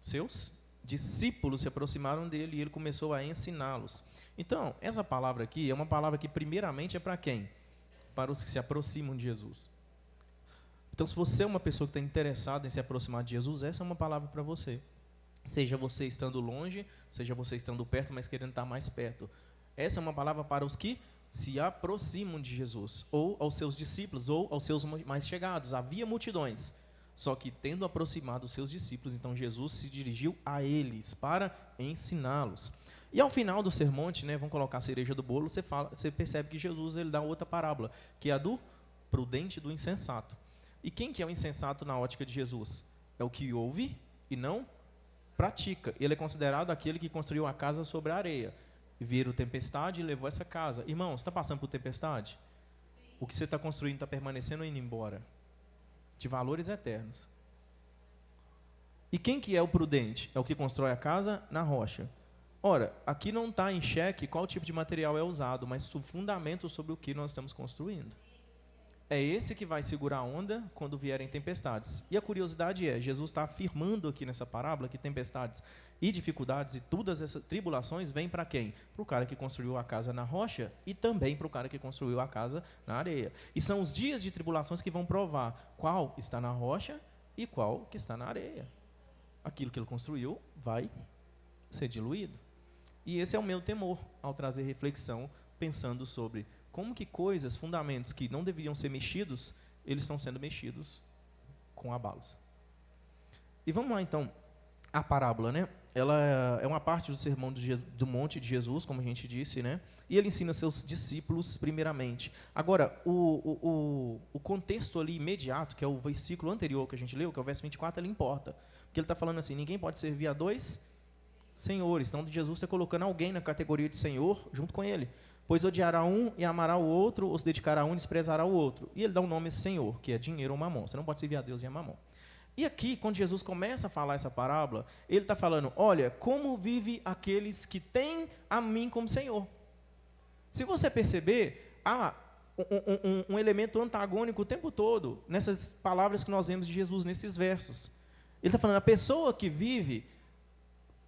Seus discípulos se aproximaram dele e ele começou a ensiná-los. Então, essa palavra aqui é uma palavra que primeiramente é para quem? Para os que se aproximam de Jesus. Então, se você é uma pessoa que está interessada em se aproximar de Jesus, essa é uma palavra para você. Seja você estando longe, seja você estando perto, mas querendo estar mais perto. Essa é uma palavra para os que se aproximam de Jesus, ou aos seus discípulos, ou aos seus mais chegados. Havia multidões, só que tendo aproximado os seus discípulos, então Jesus se dirigiu a eles para ensiná-los. E ao final do sermão, né, vamos colocar a cereja do bolo, você percebe que Jesus ele dá outra parábola, que é a do prudente e do insensato. E quem que é o insensato na ótica de Jesus? É o que ouve e não pratica. Ele é considerado aquele que construiu a casa sobre a areia. Viram tempestade e levou essa casa. Irmão, você está passando por tempestade? Sim. O que você está construindo está permanecendo ou indo embora? De valores eternos. E quem que é o prudente? É o que constrói a casa na rocha. Ora, aqui não está em xeque qual tipo de material é usado, mas o fundamento sobre o que nós estamos construindo. É esse que vai segurar a onda quando vierem tempestades. E a curiosidade é, Jesus está afirmando aqui nessa parábola que tempestades e dificuldades e todas essas tribulações vêm para quem? Para o cara que construiu a casa na rocha e também para o cara que construiu a casa na areia. E são os dias de tribulações que vão provar qual está na rocha e qual que está na areia. Aquilo que ele construiu vai ser diluído. E esse é o meu temor ao trazer reflexão, pensando sobre como que coisas, fundamentos que não deveriam ser mexidos, eles estão sendo mexidos com abalos. E vamos lá então, a parábola, né? Ela é uma parte do sermão do monte de Jesus, como a gente disse, né? E ele ensina seus discípulos primeiramente. Agora, o contexto ali imediato, que é o versículo anterior que a gente leu, que é o verso 24, ele importa. Porque ele está falando assim, ninguém pode servir a dois senhores. Então, Jesus está colocando alguém na categoria de senhor junto com ele. Pois odiará um e amará o outro, ou se dedicará a um e desprezará o outro. E ele dá o nome Senhor, que é dinheiro ou mamon. Você não pode servir a Deus e a mamon. E aqui, quando Jesus começa a falar essa parábola, ele está falando, olha, como vive aqueles que têm a mim como Senhor. Se você perceber, há um elemento antagônico o tempo todo, nessas palavras que nós vemos de Jesus, nesses versos. Ele está falando, a pessoa que vive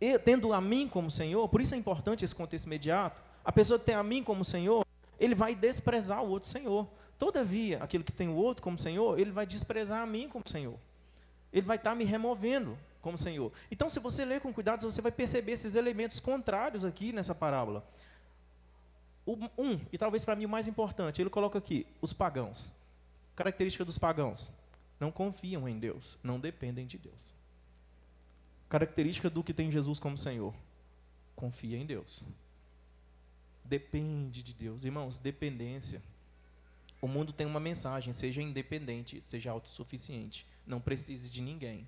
E, tendo a mim como Senhor, por isso é importante esse contexto imediato, a pessoa que tem a mim como Senhor, ele vai desprezar o outro Senhor. Todavia, aquele que tem o outro como Senhor, ele vai desprezar a mim como Senhor. Ele vai estar me removendo como Senhor. Então, se você ler com cuidado, você vai perceber esses elementos contrários aqui nessa parábola. E talvez para mim o mais importante, ele coloca aqui, os pagãos. Característica dos pagãos: não confiam em Deus, não dependem de Deus. Característica do que tem Jesus como Senhor: confia em Deus. Depende de Deus. Irmãos, dependência. O mundo tem uma mensagem: seja independente, seja autossuficiente, não precise de ninguém.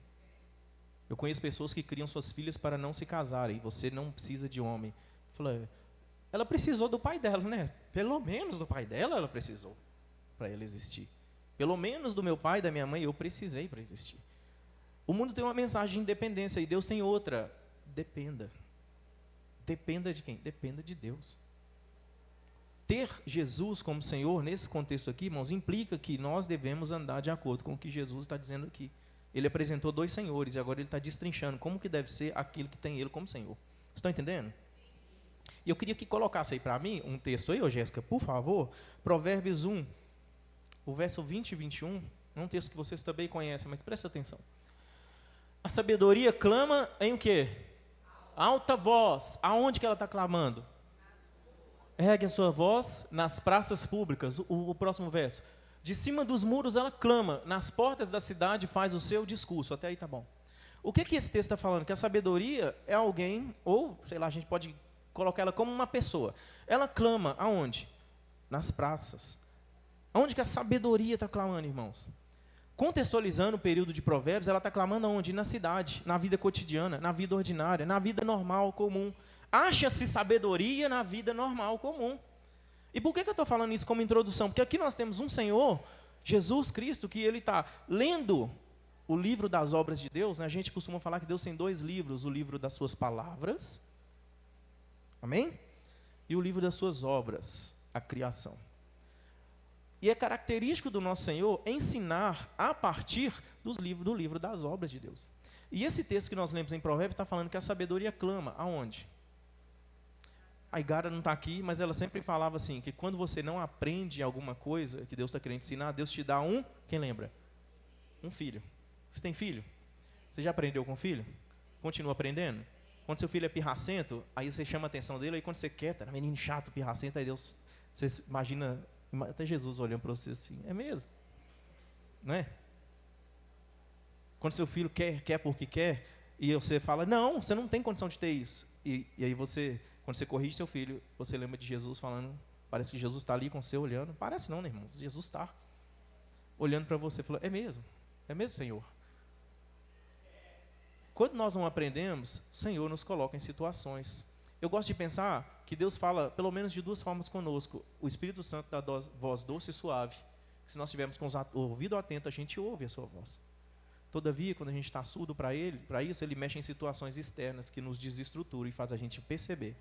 Eu conheço pessoas que criam suas filhas para não se casarem. Você não precisa de homem. Ela precisou do pai dela, né? Pelo menos do pai dela ela precisou para ela existir. Pelo menos do meu pai e da minha mãe eu precisei para existir. O mundo tem uma mensagem de independência e Deus tem outra: dependa. Dependa de quem? Dependa de Deus. Ter Jesus como Senhor, nesse contexto aqui, irmãos, implica que nós devemos andar de acordo com o que Jesus está dizendo aqui. Ele apresentou 2 senhores e agora ele está destrinchando como que deve ser aquilo que tem ele como Senhor. Vocês estão entendendo? E eu queria que colocasse aí para mim um texto aí, Jéssica, por favor. Provérbios 1, o verso 20 e 21. É um texto que vocês também conhecem, mas presta atenção. A sabedoria clama em o quê? Alta voz. Aonde que ela está clamando? Ergue a sua voz nas praças públicas. O próximo verso. De cima dos muros ela clama, nas portas da cidade faz o seu discurso. Até aí tá bom. O que esse texto está falando? Que a sabedoria é alguém, ou, sei lá, a gente pode colocar ela como uma pessoa. Ela clama aonde? Nas praças. Aonde que a sabedoria está clamando, irmãos? Contextualizando o período de Provérbios, ela está clamando aonde? Na cidade, na vida cotidiana, na vida ordinária, na vida normal, comum. Acha-se sabedoria na vida normal, comum. E por que eu estou falando isso como introdução? Porque aqui nós temos um Senhor, Jesus Cristo, que ele está lendo o livro das obras de Deus, né? A gente costuma falar que Deus tem 2 livros, o livro das suas palavras, amém? E o livro das suas obras, a criação. E é característico do nosso Senhor ensinar a partir do livro das obras de Deus. E esse texto que nós lemos em Provérbios está falando que a sabedoria clama, aonde? A Igara não está aqui, mas ela sempre falava assim, que quando você não aprende alguma coisa que Deus está querendo ensinar, Deus te dá quem lembra? Um filho. Você tem filho? Você já aprendeu com filho? Continua aprendendo? Quando seu filho é pirracento, aí você chama a atenção dele, aí quando você quer, menino chato, pirracento, aí Deus, você imagina, até Jesus olhando para você assim, é mesmo? Não é? Quando seu filho quer porque quer, e você fala, não, você não tem condição de ter isso. E aí você, quando você corrige seu filho, você lembra de Jesus falando, parece que Jesus está ali com você olhando. Parece não, né, irmão? Jesus está olhando para você, falando, é mesmo, Senhor. Quando nós não aprendemos, o Senhor nos coloca em situações. Eu gosto de pensar que Deus fala, pelo menos de 2 formas conosco. O Espírito Santo dá voz doce e suave. Se nós tivermos com o ouvido atento, a gente ouve a sua voz. Todavia, quando a gente está surdo para isso, ele mexe em situações externas que nos desestruturam e faz a gente perceber,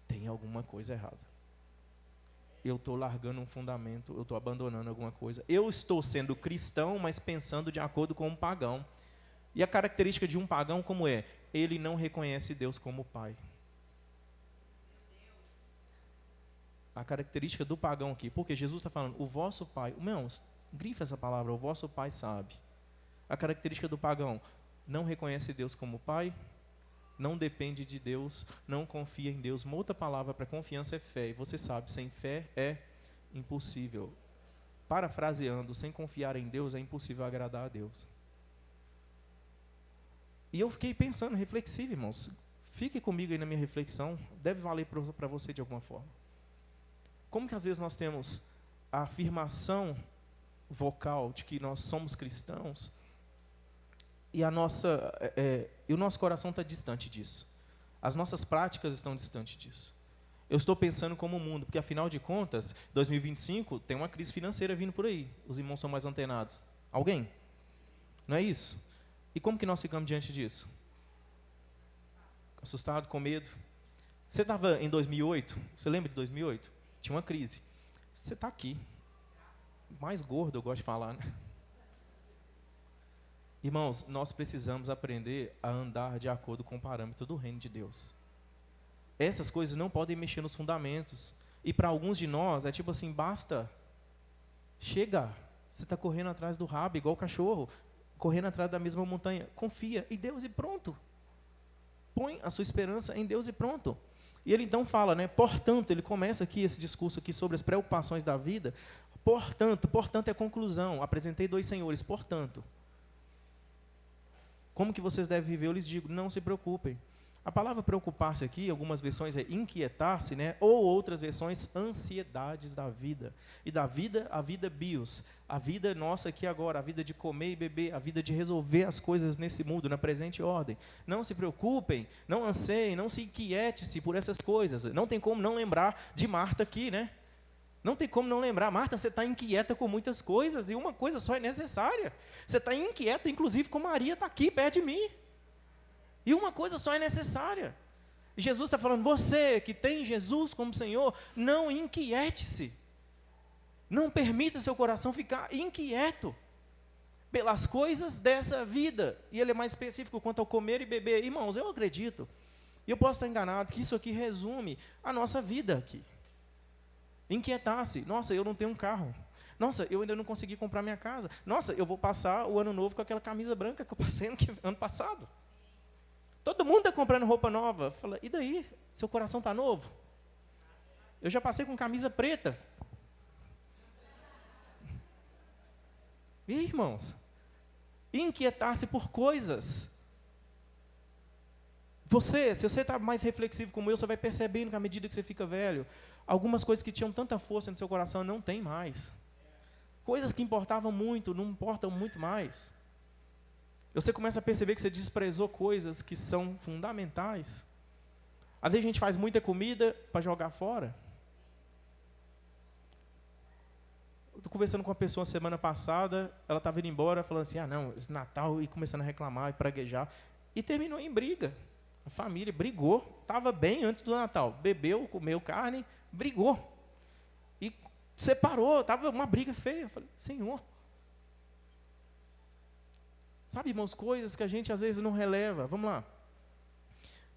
tem alguma coisa errada. Eu estou largando um fundamento, eu estou abandonando alguma coisa. Eu estou sendo cristão, mas pensando de acordo com um pagão. E a característica de um pagão como é? Ele não reconhece Deus como Pai. A característica do pagão aqui, porque Jesus está falando, o vosso Pai, irmãos, grifa essa palavra, o vosso Pai sabe. A característica do pagão, não reconhece Deus como Pai, não depende de Deus, não confia em Deus. Uma outra palavra para confiança é fé, e você sabe, sem fé é impossível. Parafraseando, sem confiar em Deus é impossível agradar a Deus. E eu fiquei pensando, reflexivo, irmãos. Fique comigo aí na minha reflexão, deve valer para você de alguma forma. Como que às vezes nós temos a afirmação vocal de que nós somos cristãos e o nosso coração está distante disso. As nossas práticas estão distantes disso. Eu estou pensando como o mundo, porque afinal de contas, 2025 tem uma crise financeira vindo por aí. Os irmãos são mais antenados. Alguém? Não é isso? E como que nós ficamos diante disso? Assustado, com medo. Você estava em 2008? Você lembra de 2008? Tinha uma crise. Você está aqui. Mais gordo, eu gosto de falar, né? Irmãos, nós precisamos aprender a andar de acordo com o parâmetro do reino de Deus. Essas coisas não podem mexer nos fundamentos. E para alguns de nós, é tipo assim, basta. Chega. Você está correndo atrás do rabo, igual o cachorro. Correndo atrás da mesma montanha. Confia em Deus e pronto. Põe a sua esperança em Deus e pronto. E ele então fala, né? Portanto, ele começa aqui esse discurso aqui sobre as preocupações da vida. Portanto é a conclusão. Apresentei 2 senhores, portanto. Como que vocês devem viver? Eu lhes digo, não se preocupem. A palavra preocupar-se aqui, algumas versões é inquietar-se, né? Ou outras versões, ansiedades da vida. E da vida, a vida bios. A vida nossa aqui agora, a vida de comer e beber, a vida de resolver as coisas nesse mundo, na presente ordem. Não se preocupem, não anseiem, não se inquiete-se por essas coisas. Não tem como não lembrar de Marta aqui, né? Não tem como não lembrar. Marta, você está inquieta com muitas coisas e uma coisa só é necessária. Você está inquieta, inclusive, com Maria está aqui perto de mim. E uma coisa só é necessária. E Jesus está falando, você que tem Jesus como Senhor, não inquiete-se. Não permita seu coração ficar inquieto pelas coisas dessa vida. E ele é mais específico quanto ao comer e beber. Irmãos, eu acredito, e eu posso estar enganado, que isso aqui resume a nossa vida aqui. Inquietar-se. Nossa, eu não tenho um carro. Nossa, eu ainda não consegui comprar minha casa. Nossa, eu vou passar o ano novo com aquela camisa branca que eu passei ano passado. Todo mundo está comprando roupa nova. Fala, e daí? Seu coração está novo? Eu já passei com camisa preta. E aí, irmãos? Inquietar-se por coisas. Se você está mais reflexivo como eu, você vai percebendo que à medida que você fica velho, algumas coisas que tinham tanta força no seu coração não tem mais. Coisas que importavam muito, não importam muito mais. Você começa a perceber que você desprezou coisas que são fundamentais. Às vezes a gente faz muita comida para jogar fora. Eu estou conversando com uma pessoa semana passada, ela estava indo embora, falando assim, não, esse Natal, e começando a reclamar e praguejar. E terminou em briga. A família brigou, estava bem antes do Natal. Bebeu, comeu carne, brigou. E separou, estava uma briga feia. Eu falei, Senhor. Sabe, irmãos, coisas que a gente às vezes não releva. Vamos lá.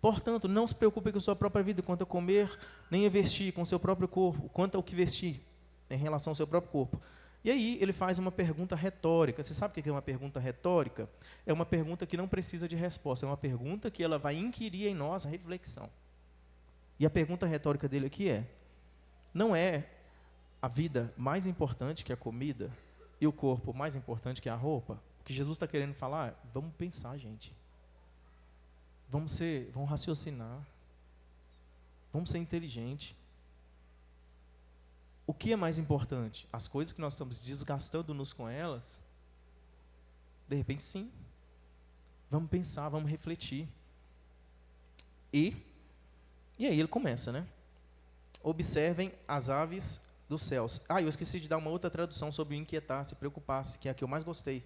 Portanto, não se preocupe com a sua própria vida, quanto a comer, nem a vestir com o seu próprio corpo, quanto ao que vestir, em relação ao seu próprio corpo. E aí, ele faz uma pergunta retórica. Você sabe o que é uma pergunta retórica? É uma pergunta que não precisa de resposta. É uma pergunta que ela vai inquirir em nós a reflexão. E a pergunta retórica dele aqui é, não é a vida mais importante que a comida e o corpo mais importante que a roupa? O que Jesus está querendo falar, vamos pensar, gente. Vamos raciocinar. Vamos ser inteligentes. O que é mais importante? As coisas que nós estamos desgastando-nos com elas? De repente, sim. Vamos pensar, vamos refletir. E aí ele começa, né? Observem as aves dos céus. Eu esqueci de dar uma outra tradução sobre o inquietar-se, preocupar-se, que é a que eu mais gostei.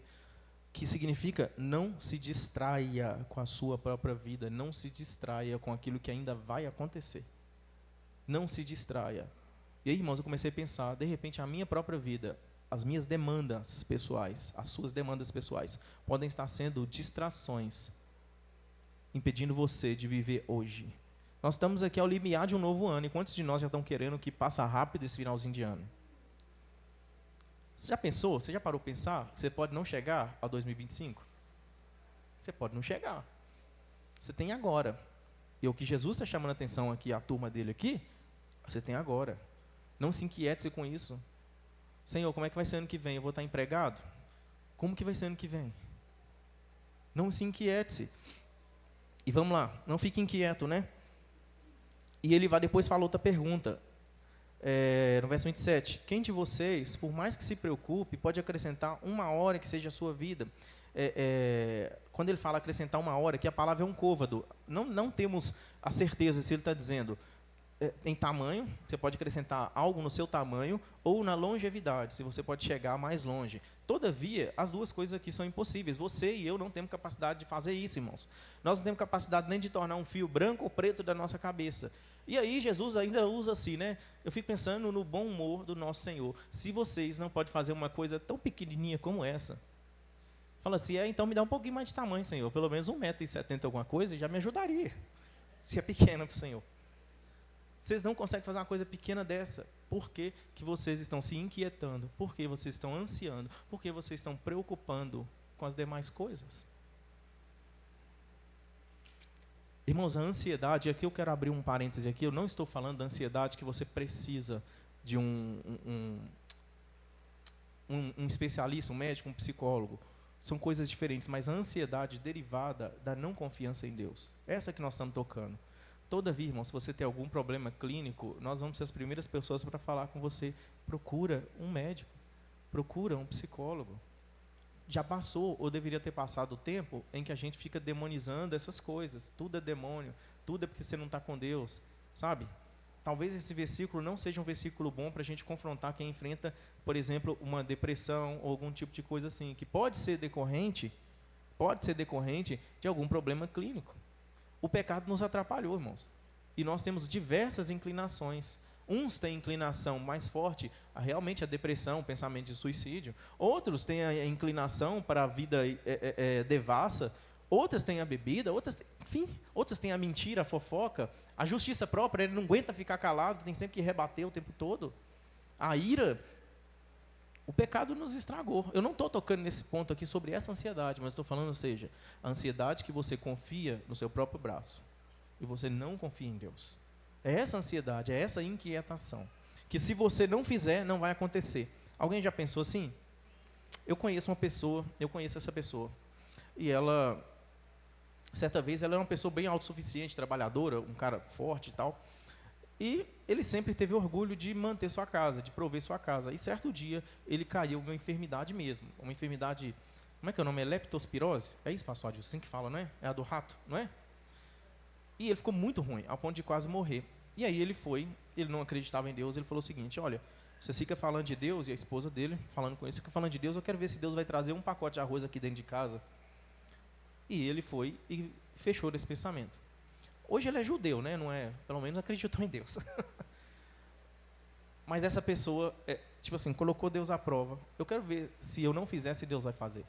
Que significa não se distraia com a sua própria vida, não se distraia com aquilo que ainda vai acontecer. Não se distraia. E aí, irmãos, eu comecei a pensar, de repente, a minha própria vida, as minhas demandas pessoais, as suas demandas pessoais, podem estar sendo distrações, impedindo você de viver hoje. Nós estamos aqui ao limiar de um novo ano, e quantos de nós já estão querendo que passe rápido esse finalzinho de ano? Você já pensou? Você já parou para pensar? Você pode não chegar a 2025? Você pode não chegar. Você tem agora. E o que Jesus está chamando a atenção aqui, a turma dele aqui, você tem agora. Não se inquiete com isso. Senhor, como é que vai ser ano que vem? Eu vou estar empregado? Como que vai ser ano que vem? Não se inquiete. E vamos lá, não fique inquieto, né? E ele vai depois falar outra pergunta. No verso 27, quem de vocês, por mais que se preocupe, pode acrescentar uma hora que seja a sua vida? Quando ele fala acrescentar uma hora, que a palavra é um côvado, não temos a certeza se ele está dizendo em tamanho, você pode acrescentar algo no seu tamanho, ou na longevidade, se você pode chegar mais longe. Todavia, as duas coisas aqui são impossíveis. Você e eu não temos capacidade de fazer isso, irmãos. Nós não temos capacidade nem de tornar um fio branco ou preto da nossa cabeça. E aí Jesus ainda usa assim, né? Eu fico pensando no bom humor do nosso Senhor. Se vocês não podem fazer uma coisa tão pequenininha como essa, Fala assim, então me dá um pouquinho mais de tamanho, Senhor. Pelo menos 1,70 m alguma coisa, já me ajudaria. Se é pequena para o Senhor. Vocês não conseguem fazer uma coisa pequena dessa. Por que que vocês estão se inquietando? Por que vocês estão ansiando? Por que vocês estão preocupando com as demais coisas? Irmãos, a ansiedade, aqui eu quero abrir um parêntese aqui, eu não estou falando da ansiedade que você precisa de um especialista, um médico, um psicólogo. São coisas diferentes, mas a ansiedade derivada da não confiança em Deus. Essa que nós estamos tocando. Todavia, irmão, se você tem algum problema clínico, nós vamos ser as primeiras pessoas para falar com você. Procura um médico, procura um psicólogo. Já passou, ou deveria ter passado o tempo, em que a gente fica demonizando essas coisas. Tudo é demônio, tudo é porque você não está com Deus, sabe? Talvez esse versículo não seja um versículo bom para a gente confrontar quem enfrenta, por exemplo, uma depressão ou algum tipo de coisa assim, que pode ser decorrente de algum problema clínico. O pecado nos atrapalhou, irmãos. E nós temos diversas inclinações. Uns têm inclinação mais forte a realmente a depressão, o pensamento de suicídio. Outros têm a inclinação para a vida devassa. Outras têm a bebida, outras têm a mentira, a fofoca. A justiça própria, ele não aguenta ficar calado, tem sempre que rebater o tempo todo. A ira, o pecado nos estragou. Eu não estou tocando nesse ponto aqui sobre essa ansiedade, mas estou falando, ou seja, a ansiedade que você confia no seu próprio braço e você não confia em Deus. É essa ansiedade, é essa inquietação, que se você não fizer, não vai acontecer. Alguém já pensou assim? Eu conheço essa pessoa, e ela, certa vez, ela era uma pessoa bem autossuficiente, trabalhadora, um cara forte e tal, e ele sempre teve orgulho de manter sua casa, de prover sua casa. E certo dia, ele caiu numa enfermidade mesmo. Uma enfermidade, como é que é o nome? É leptospirose? É isso, pastor Adilson, assim que fala, não é? É a do rato, não é? E ele ficou muito ruim, ao ponto de quase morrer. E aí ele não acreditava em Deus, ele falou o seguinte, olha, você fica falando de Deus, e a esposa dele, falando com ele, você fica falando de Deus, eu quero ver se Deus vai trazer um pacote de arroz aqui dentro de casa. E ele foi e fechou desse pensamento. Hoje ele é judeu, né? Não é, pelo menos acreditou em Deus. Mas essa pessoa, colocou Deus à prova. Eu quero ver se eu não fizesse, Deus vai fazer.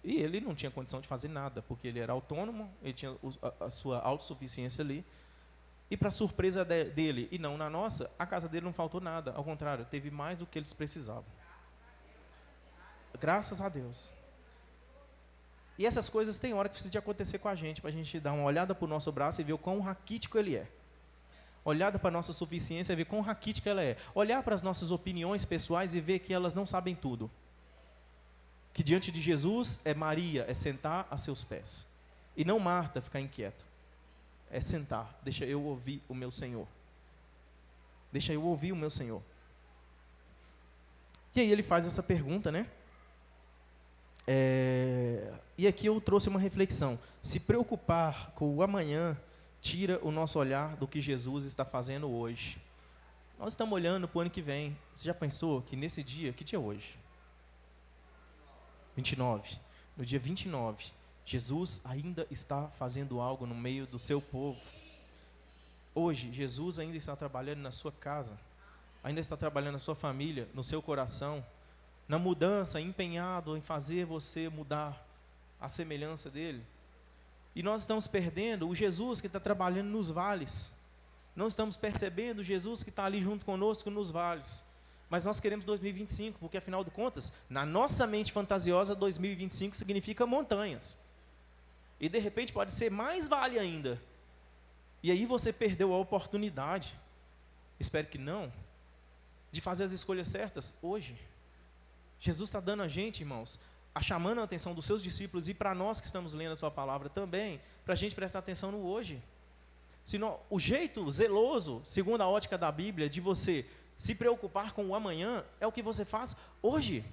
E ele não tinha condição de fazer nada, porque ele era autônomo, ele tinha a sua autossuficiência ali. E para surpresa dele, e não na nossa, a casa dele não faltou nada. Ao contrário, teve mais do que eles precisavam. Graças a Deus. E essas coisas tem hora que precisa de acontecer com a gente, para a gente dar uma olhada para o nosso braço e ver o quão raquítico ele é. Olhada para a nossa suficiência e ver quão raquítica ela é. Olhar para as nossas opiniões pessoais e ver que elas não sabem tudo. Que diante de Jesus é Maria, é sentar a seus pés. E não Marta ficar inquieto. É sentar, deixa eu ouvir o meu Senhor. Deixa eu ouvir o meu Senhor. E aí ele faz essa pergunta, né? E aqui eu trouxe uma reflexão. Se preocupar com o amanhã tira o nosso olhar do que Jesus está fazendo hoje. Nós estamos olhando para o ano que vem. Você já pensou que nesse dia, que dia é hoje? 29. No dia 29, Jesus ainda está fazendo algo no meio do seu povo. Hoje, Jesus ainda está trabalhando na sua casa, ainda está trabalhando na sua família, no seu coração, na mudança, empenhado em fazer você mudar a semelhança dele. E nós estamos perdendo o Jesus que está trabalhando nos vales. Não estamos percebendo o Jesus que está ali junto conosco nos vales. Mas nós queremos 2025, porque afinal de contas, na nossa mente fantasiosa, 2025 significa montanhas. E de repente pode ser mais vale ainda. E aí você perdeu a oportunidade, espero que não, de fazer as escolhas certas hoje. Jesus está dando a gente, irmãos, chamando a atenção dos seus discípulos e para nós que estamos lendo a sua palavra também, para a gente prestar atenção no hoje. Senão, o jeito zeloso, segundo a ótica da Bíblia, de você se preocupar com o amanhã, é o que você faz hoje.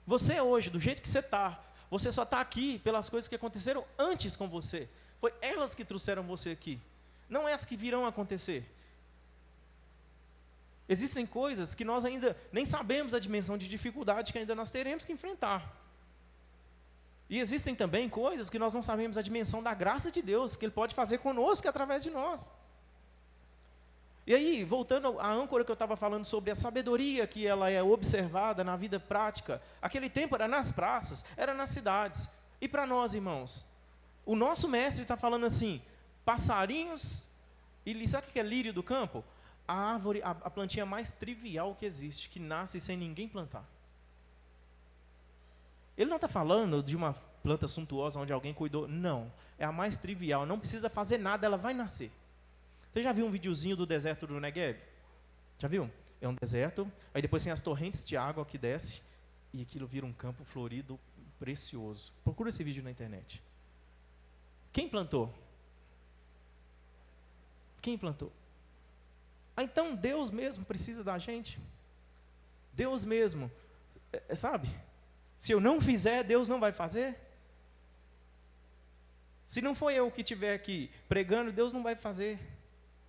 Você hoje, do jeito que você está, você só está aqui pelas coisas que aconteceram antes com você. Foi elas que trouxeram você aqui, não é as que virão acontecer. Existem coisas que nós ainda nem sabemos a dimensão de dificuldade que ainda nós teremos que enfrentar. E existem também coisas que nós não sabemos a dimensão da graça de Deus, que Ele pode fazer conosco através de nós. E aí, voltando à âncora que eu estava falando sobre a sabedoria que ela é observada na vida prática, aquele tempo era nas praças, era nas cidades. E para nós, irmãos, o nosso mestre está falando assim, passarinhos, e sabe o que é lírio do campo? A árvore, a plantinha mais trivial que existe, que nasce sem ninguém plantar. Ele não está falando de uma planta suntuosa onde alguém cuidou, não. É a mais trivial, não precisa fazer nada, ela vai nascer. Você já viu um videozinho do deserto do Negev? Já viu? É um deserto, aí depois tem as torrentes de água que desce, e aquilo vira um campo florido, precioso. Procura esse vídeo na internet. Quem plantou? Quem plantou? Então Deus mesmo precisa da gente. Deus mesmo, sabe? Se eu não fizer, Deus não vai fazer. Se não for eu que estiver aqui pregando, Deus não vai fazer.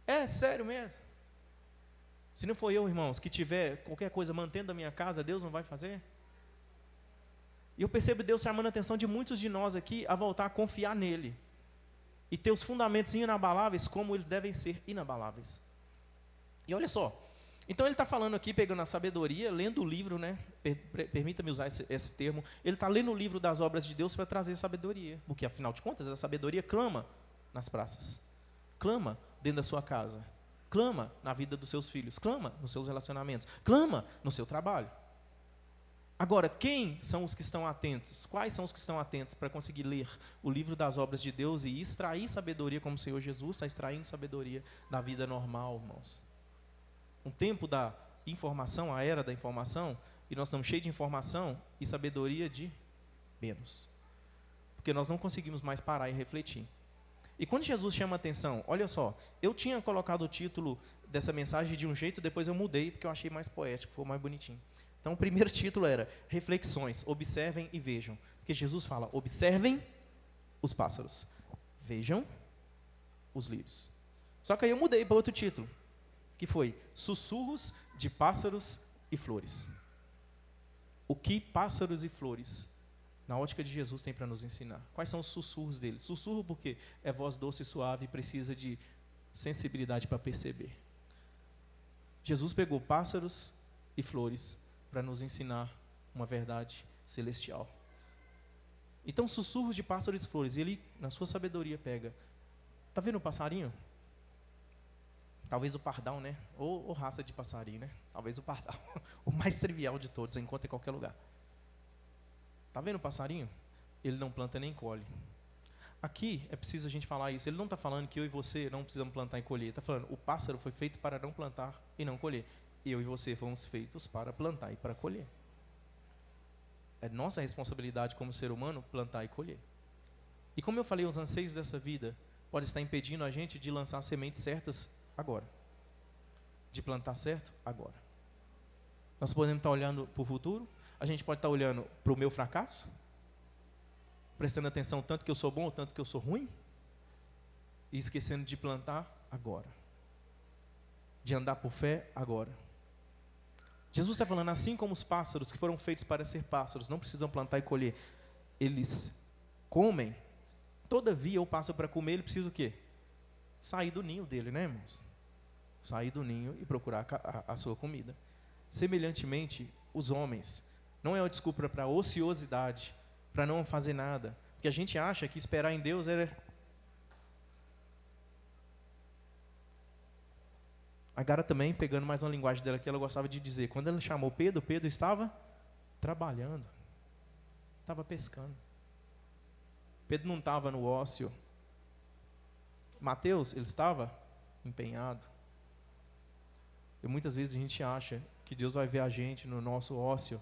É sério mesmo. Se não for eu, irmãos, que tiver qualquer coisa mantendo a minha casa, Deus não vai fazer. E eu percebo Deus chamando a atenção de muitos de nós aqui a voltar a confiar nele. E ter os fundamentos inabaláveis como eles devem ser inabaláveis. E olha só, então ele está falando aqui, pegando a sabedoria, lendo o livro, né? Permita-me usar esse termo. Ele está lendo o livro das obras de Deus para trazer sabedoria. Porque, afinal de contas, a sabedoria clama nas praças. Clama dentro da sua casa. Clama na vida dos seus filhos. Clama nos seus relacionamentos. Clama no seu trabalho. Agora, quem são os que estão atentos? Quais são os que estão atentos para conseguir ler o livro das obras de Deus e extrair sabedoria, como o Senhor Jesus está extraindo sabedoria da vida normal, irmãos? Um tempo da informação, a era da informação, e nós estamos cheios de informação e sabedoria de menos. Porque nós não conseguimos mais parar e refletir. E quando Jesus chama a atenção, olha só, eu tinha colocado o título dessa mensagem de um jeito, depois eu mudei, porque eu achei mais poético, foi mais bonitinho. Então o primeiro título era Reflexões, observem e vejam. Porque Jesus fala, observem os pássaros, vejam os lírios. Só que aí eu mudei para outro título, que foi Sussurros de Pássaros e Flores. O que pássaros e flores, na ótica de Jesus, tem para nos ensinar? Quais são os sussurros dele? Sussurro porque é voz doce e suave e precisa de sensibilidade para perceber. Jesus pegou pássaros e flores para nos ensinar uma verdade celestial. Então, sussurros de pássaros e flores, ele, na sua sabedoria, pega. Está vendo o passarinho? Talvez o pardal, né? Ou raça de passarinho, né? Talvez o pardal. O mais trivial de todos, você encontra em qualquer lugar. Está vendo o passarinho? Ele não planta nem colhe. Aqui é preciso a gente falar isso. Ele não está falando que eu e você não precisamos plantar e colher. Ele está falando, o pássaro foi feito para não plantar e não colher. Eu e você fomos feitos para plantar e para colher. É nossa responsabilidade como ser humano plantar e colher. E como eu falei, os anseios dessa vida podem estar impedindo a gente de lançar sementes certas agora. De plantar certo agora. Nós podemos estar olhando para o futuro, a gente pode estar olhando para o meu fracasso, prestando atenção tanto que eu sou bom ou tanto que eu sou ruim, e esquecendo de plantar agora. De andar por fé agora. Jesus está falando, assim como os pássaros que foram feitos para ser pássaros, não precisam plantar e colher, eles comem, todavia o pássaro para comer, ele precisa o quê? Sair do ninho dele, né, irmãos? Sair do ninho e procurar a sua comida. Semelhantemente, os homens, não é uma desculpa para ociosidade, para não fazer nada, porque a gente acha que esperar em Deus era... A Gara também, pegando mais uma linguagem dela que ela gostava de dizer, quando ela chamou Pedro, Pedro estava trabalhando, estava pescando. Pedro não estava no ócio. Mateus, ele estava empenhado. E muitas vezes a gente acha que Deus vai ver a gente no nosso ócio,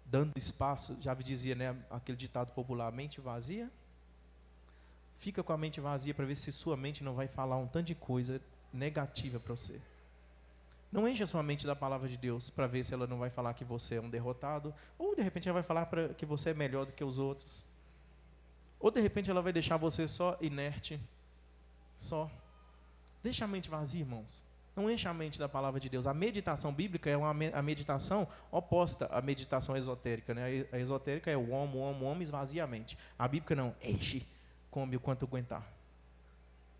dando espaço, já dizia, né, aquele ditado popular, mente vazia. Fica com a mente vazia para ver se sua mente não vai falar um tanto de coisa negativa para você. Não enche a sua mente da palavra de Deus para ver se ela não vai falar que você é um derrotado, ou de repente ela vai falar que você é melhor do que os outros, ou de repente ela vai deixar você só inerte, só. Deixa a mente vazia, irmãos. Não enche a mente da palavra de Deus. A meditação bíblica é a meditação oposta à meditação esotérica, né? A esotérica é o amo, esvazia a mente. A bíblica não, enche, come o quanto aguentar.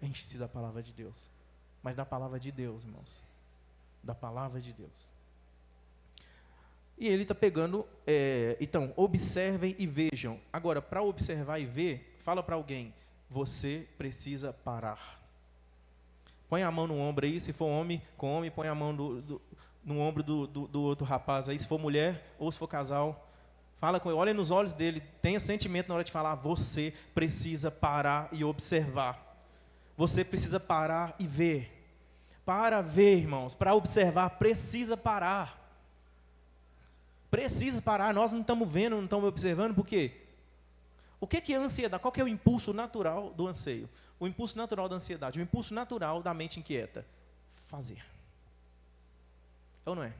Enche-se da palavra de Deus. mas da palavra de Deus, irmãos. Da palavra de Deus. E ele está pegando, então, observem e vejam. Agora, para observar e ver, fala para alguém, você precisa parar. Põe a mão no ombro aí, se for homem, com homem, põe a mão no ombro do outro rapaz aí, se for mulher ou se for casal. Fala com ele, olha nos olhos dele, tenha sentimento na hora de falar, você precisa parar e observar. Você precisa parar e ver. Para ver, irmãos, para observar, precisa parar. Precisa parar, nós não estamos vendo, não estamos observando, por quê? O que é a ansiedade? Qual que é o impulso natural do anseio? O impulso natural da ansiedade, o impulso natural da mente inquieta? Fazer. Ou não é?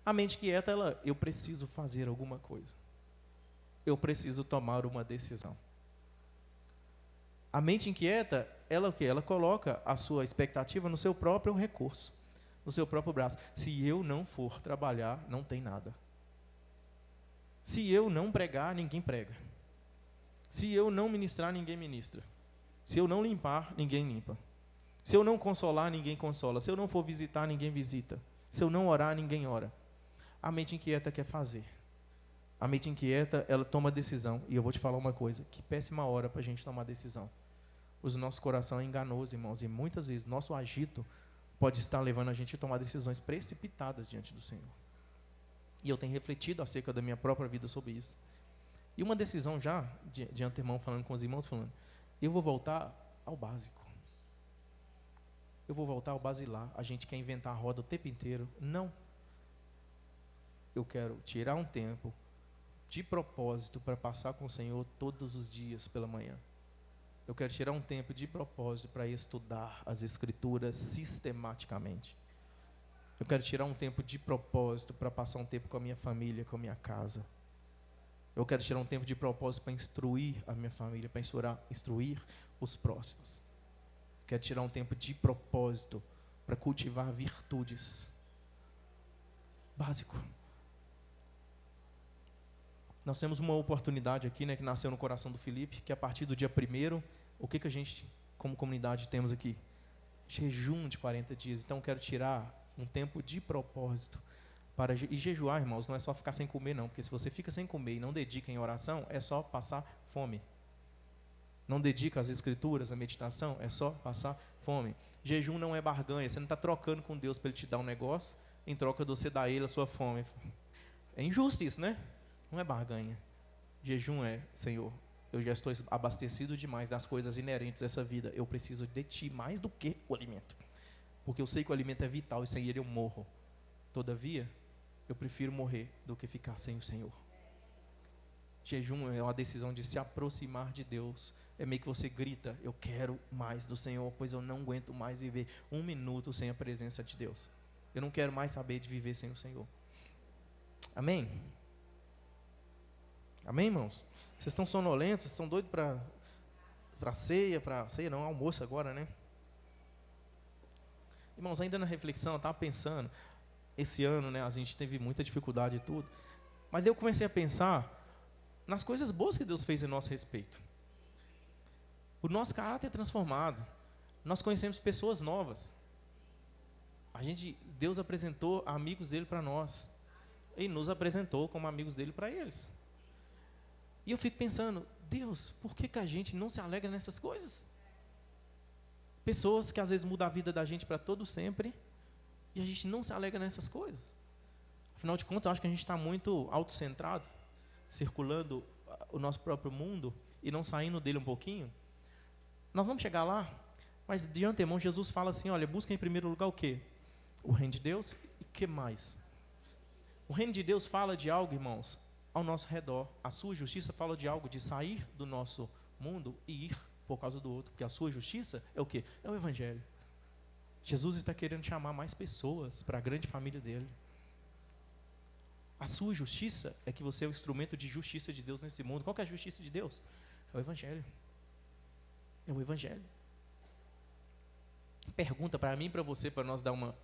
A mente quieta, eu preciso fazer alguma coisa. Eu preciso tomar uma decisão. A mente inquieta, ela o quê? Ela coloca a sua expectativa no seu próprio recurso, no seu próprio braço. Se eu não for trabalhar, não tem nada. Se eu não pregar, ninguém prega. Se eu não ministrar, ninguém ministra. Se eu não limpar, ninguém limpa. Se eu não consolar, ninguém consola. Se eu não for visitar, ninguém visita. Se eu não orar, ninguém ora. A mente inquieta quer fazer. A mente inquieta, ela toma decisão. E eu vou te falar uma coisa, que péssima hora para a gente tomar decisão. O nosso coração é enganoso, irmãos, e muitas vezes nosso agito pode estar levando a gente a tomar decisões precipitadas diante do Senhor. E eu tenho refletido acerca da minha própria vida sobre isso. E uma decisão já, de antemão, falando com os irmãos, falando, eu vou voltar ao básico. Eu vou voltar ao basilar. A gente quer inventar a roda o tempo inteiro. Não. Eu quero tirar um tempo de propósito para passar com o Senhor todos os dias pela manhã. Eu quero tirar um tempo de propósito para estudar as Escrituras sistematicamente. Eu quero tirar um tempo de propósito para passar um tempo com a minha família, com a minha casa. Eu quero tirar um tempo de propósito para instruir a minha família, para instruir os próximos. Eu quero tirar um tempo de propósito para cultivar virtudes. Básico. Nós temos uma oportunidade aqui, né, que nasceu no coração do Felipe, que a partir do dia 1º, o que a gente, como comunidade, temos aqui? Jejum de 40 dias. Então, eu quero tirar um tempo de propósito. E jejuar, irmãos, não é só ficar sem comer, não. Porque se você fica sem comer e não dedica em oração, é só passar fome. Não dedica às Escrituras, à meditação, é só passar fome. Jejum não é barganha. Você não está trocando com Deus para Ele te dar um negócio, em troca de você dar a Ele a sua fome. É injusto isso, né? Não é barganha. Jejum é, Senhor, eu já estou abastecido demais das coisas inerentes a essa vida. Eu preciso de Ti mais do que o alimento. Porque eu sei que o alimento é vital e sem ele eu morro. Todavia, eu prefiro morrer do que ficar sem o Senhor. Jejum é uma decisão de se aproximar de Deus. É meio que você grita, eu quero mais do Senhor, pois eu não aguento mais viver um minuto sem a presença de Deus. Eu não quero mais saber de viver sem o Senhor. Amém? Amém, irmãos? Vocês estão sonolentos? Vocês estão doidos para ceia não, almoço agora, né? Irmãos, ainda na reflexão, eu estava pensando, esse ano, né, a gente teve muita dificuldade e tudo, mas eu comecei a pensar nas coisas boas que Deus fez em nosso respeito. O nosso caráter é transformado, nós conhecemos pessoas novas, Deus apresentou amigos dele para nós, e nos apresentou como amigos dele para eles. E eu fico pensando, Deus, por que a gente não se alegra nessas coisas? Pessoas que às vezes mudam a vida da gente para todo sempre, e a gente não se alegra nessas coisas. Afinal de contas, eu acho que a gente está muito autocentrado, circulando o nosso próprio mundo, e não saindo dele um pouquinho. Nós vamos chegar lá, mas de antemão Jesus fala assim, olha, busca em primeiro lugar o quê? O reino de Deus, e o que mais? O reino de Deus fala de algo, irmãos, ao nosso redor. A sua justiça fala de algo, de sair do nosso mundo e ir por causa do outro, porque a sua justiça é o quê? É o Evangelho. Jesus está querendo chamar mais pessoas para a grande família dele. A sua justiça é que você é o instrumento de justiça de Deus nesse mundo. Qual que é a justiça de Deus? É o Evangelho. É o Evangelho. Pergunta para mim e para você, para nós dar uma...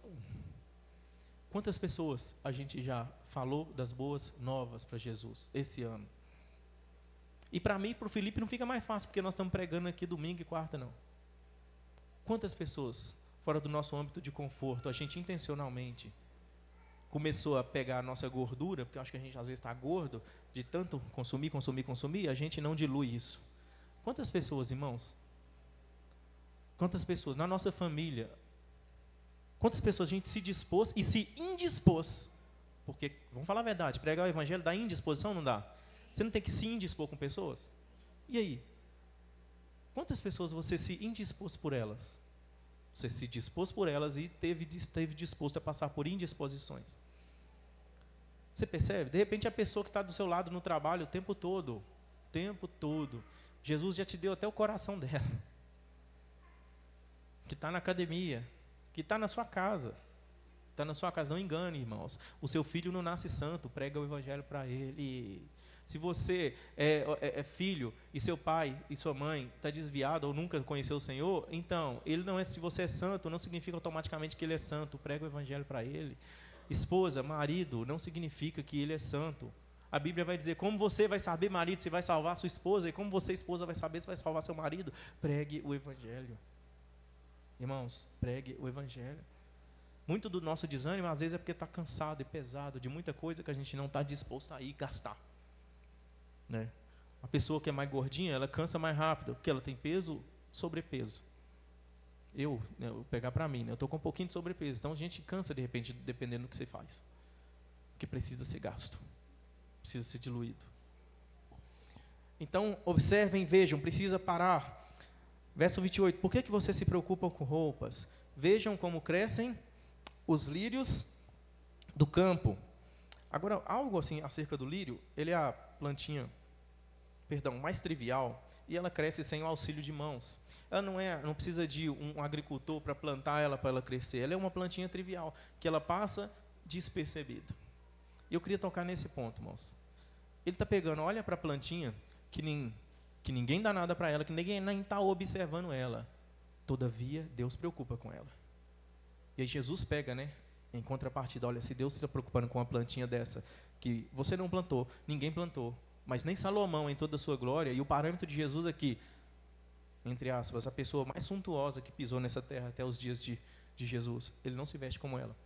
Quantas pessoas a gente já falou das boas novas para Jesus esse ano? E para mim e para o Felipe não fica mais fácil, porque nós estamos pregando aqui domingo e quarta, não. Quantas pessoas fora do nosso âmbito de conforto, a gente intencionalmente começou a pegar a nossa gordura, porque eu acho que a gente às vezes está gordo, de tanto consumir, a gente não dilui isso. Quantas pessoas, irmãos? Quantas pessoas na nossa família? Quantas pessoas a gente se dispôs e se indispôs? Porque, vamos falar a verdade, pregar o evangelho dá indisposição, não dá? Você não tem que se indispor com pessoas? E aí? Quantas pessoas você se indispôs por elas? Você se dispôs por elas e esteve disposto a passar por indisposições. Você percebe? De repente, a pessoa que está do seu lado no trabalho o tempo todo, Jesus já te deu até o coração dela. Que está na academia, que está na sua casa. Está na sua casa, não engane, irmãos. O seu filho não nasce santo, prega o evangelho para ele. Se você é filho e seu pai e sua mãe está desviado ou nunca conheceu o Senhor, então, ele não é, se você é santo, não significa automaticamente que ele é santo, prega o evangelho para ele. Esposa, marido, não significa que ele é santo. A Bíblia vai dizer, como você vai saber, marido, se vai salvar sua esposa, e como você, esposa, vai saber se vai salvar seu marido, pregue o evangelho. Irmãos, pregue o evangelho. Muito do nosso desânimo, às vezes, é porque está cansado e pesado de muita coisa que a gente não está disposto a ir gastar. Né? A pessoa que é mais gordinha, ela cansa mais rápido, porque ela tem peso, sobrepeso. Eu vou pegar para mim, né? Eu estou com um pouquinho de sobrepeso, então a gente cansa de repente, dependendo do que você faz. Porque precisa ser gasto, precisa ser diluído. Então, observem, vejam, precisa parar. Verso 28, por que vocês se preocupam com roupas? Vejam como crescem os lírios do campo. Agora, algo assim acerca do lírio, ele é a plantinha, mais trivial, e ela cresce sem o auxílio de mãos. Ela não precisa de um agricultor para plantar ela, para ela crescer. Ela é uma plantinha trivial, que ela passa despercebida. E eu queria tocar nesse ponto, irmãos. Ele está pegando, olha para a plantinha, que ninguém dá nada para ela, que ninguém nem está observando ela. Todavia, Deus preocupa com ela. E aí Jesus pega, né? Em contrapartida, olha, se Deus se está preocupando com uma plantinha dessa, que você não plantou, ninguém plantou, mas nem Salomão em toda a sua glória, e o parâmetro de Jesus aqui, entre aspas, a pessoa mais suntuosa que pisou nessa terra até os dias de Jesus, ele não se veste como ela.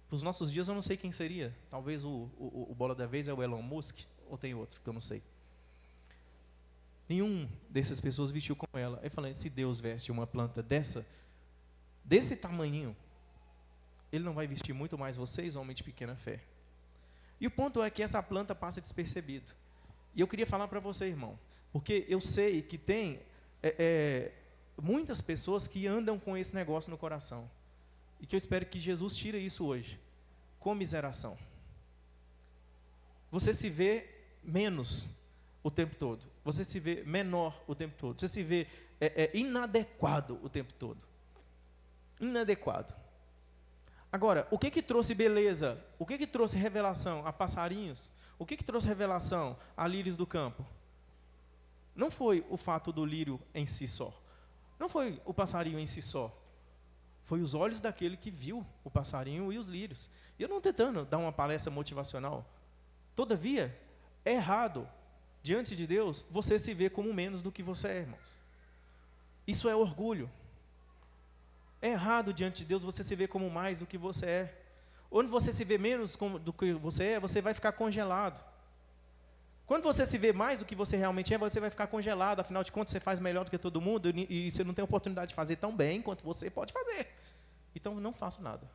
Para os nossos dias eu não sei quem seria, talvez o bola da vez é o Elon Musk, ou tem outro, que eu não sei. Nenhum dessas pessoas vestiu como ela. Aí falei, se Deus veste uma planta desse tamanhinho, Ele não vai vestir muito mais vocês, homens de pequena fé. E o ponto é que essa planta passa despercebido. E eu queria falar para você, irmão, porque eu sei que tem muitas pessoas que andam com esse negócio no coração. E que eu espero que Jesus tire isso hoje. Comiseração. Você se vê menos o tempo todo. Você se vê menor o tempo todo. Você se vê inadequado o tempo todo. Inadequado. Agora, o que trouxe beleza? O que trouxe revelação a passarinhos? O que trouxe revelação a lírios do campo? Não foi o fato do lírio em si só. Não foi o passarinho em si só. Foi os olhos daquele que viu o passarinho e os lírios. E eu não estou tentando dar uma palestra motivacional. Todavia, é errado, diante de Deus, você se vê como menos do que você é, irmãos. Isso é orgulho. É errado diante de Deus você se ver como mais do que você é. Onde você se vê menos do que você é, você vai ficar congelado. Quando você se vê mais do que você realmente é, você vai ficar congelado. Afinal de contas, você faz melhor do que todo mundo e você não tem oportunidade de fazer tão bem quanto você pode fazer. Então, não faço nada.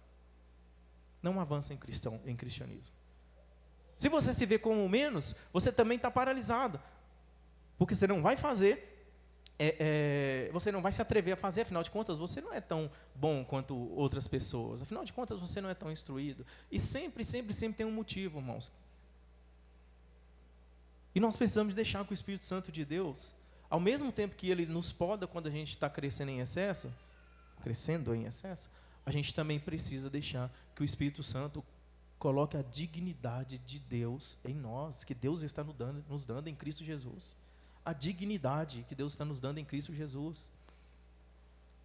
Não avança em cristianismo. Se você se vê como menos, você também está paralisado. Porque você não vai fazer, você não vai se atrever a fazer, afinal de contas, você não é tão bom quanto outras pessoas. Afinal de contas, você não é tão instruído. E sempre tem um motivo, irmãos. E nós precisamos deixar que o Espírito Santo de Deus, ao mesmo tempo que Ele nos poda quando a gente está crescendo em excesso, a gente também precisa deixar que o Espírito Santo coloque a dignidade de Deus em nós, que Deus está nos dando em Cristo Jesus. A dignidade que Deus está nos dando em Cristo Jesus.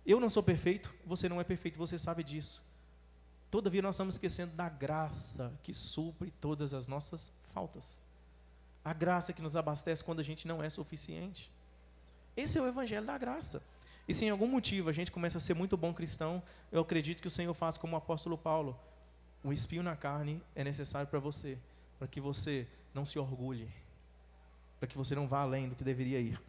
Eu não sou perfeito, você não é perfeito, você sabe disso. Todavia nós estamos esquecendo da graça que supre todas as nossas faltas. A graça que nos abastece quando a gente não é suficiente. Esse é o evangelho da graça. E se em algum motivo a gente começa a ser muito bom cristão, eu acredito que o Senhor faz como o apóstolo Paulo. Um espinho na carne é necessário para você, para que você não se orgulhe, para que você não vá além do que deveria ir.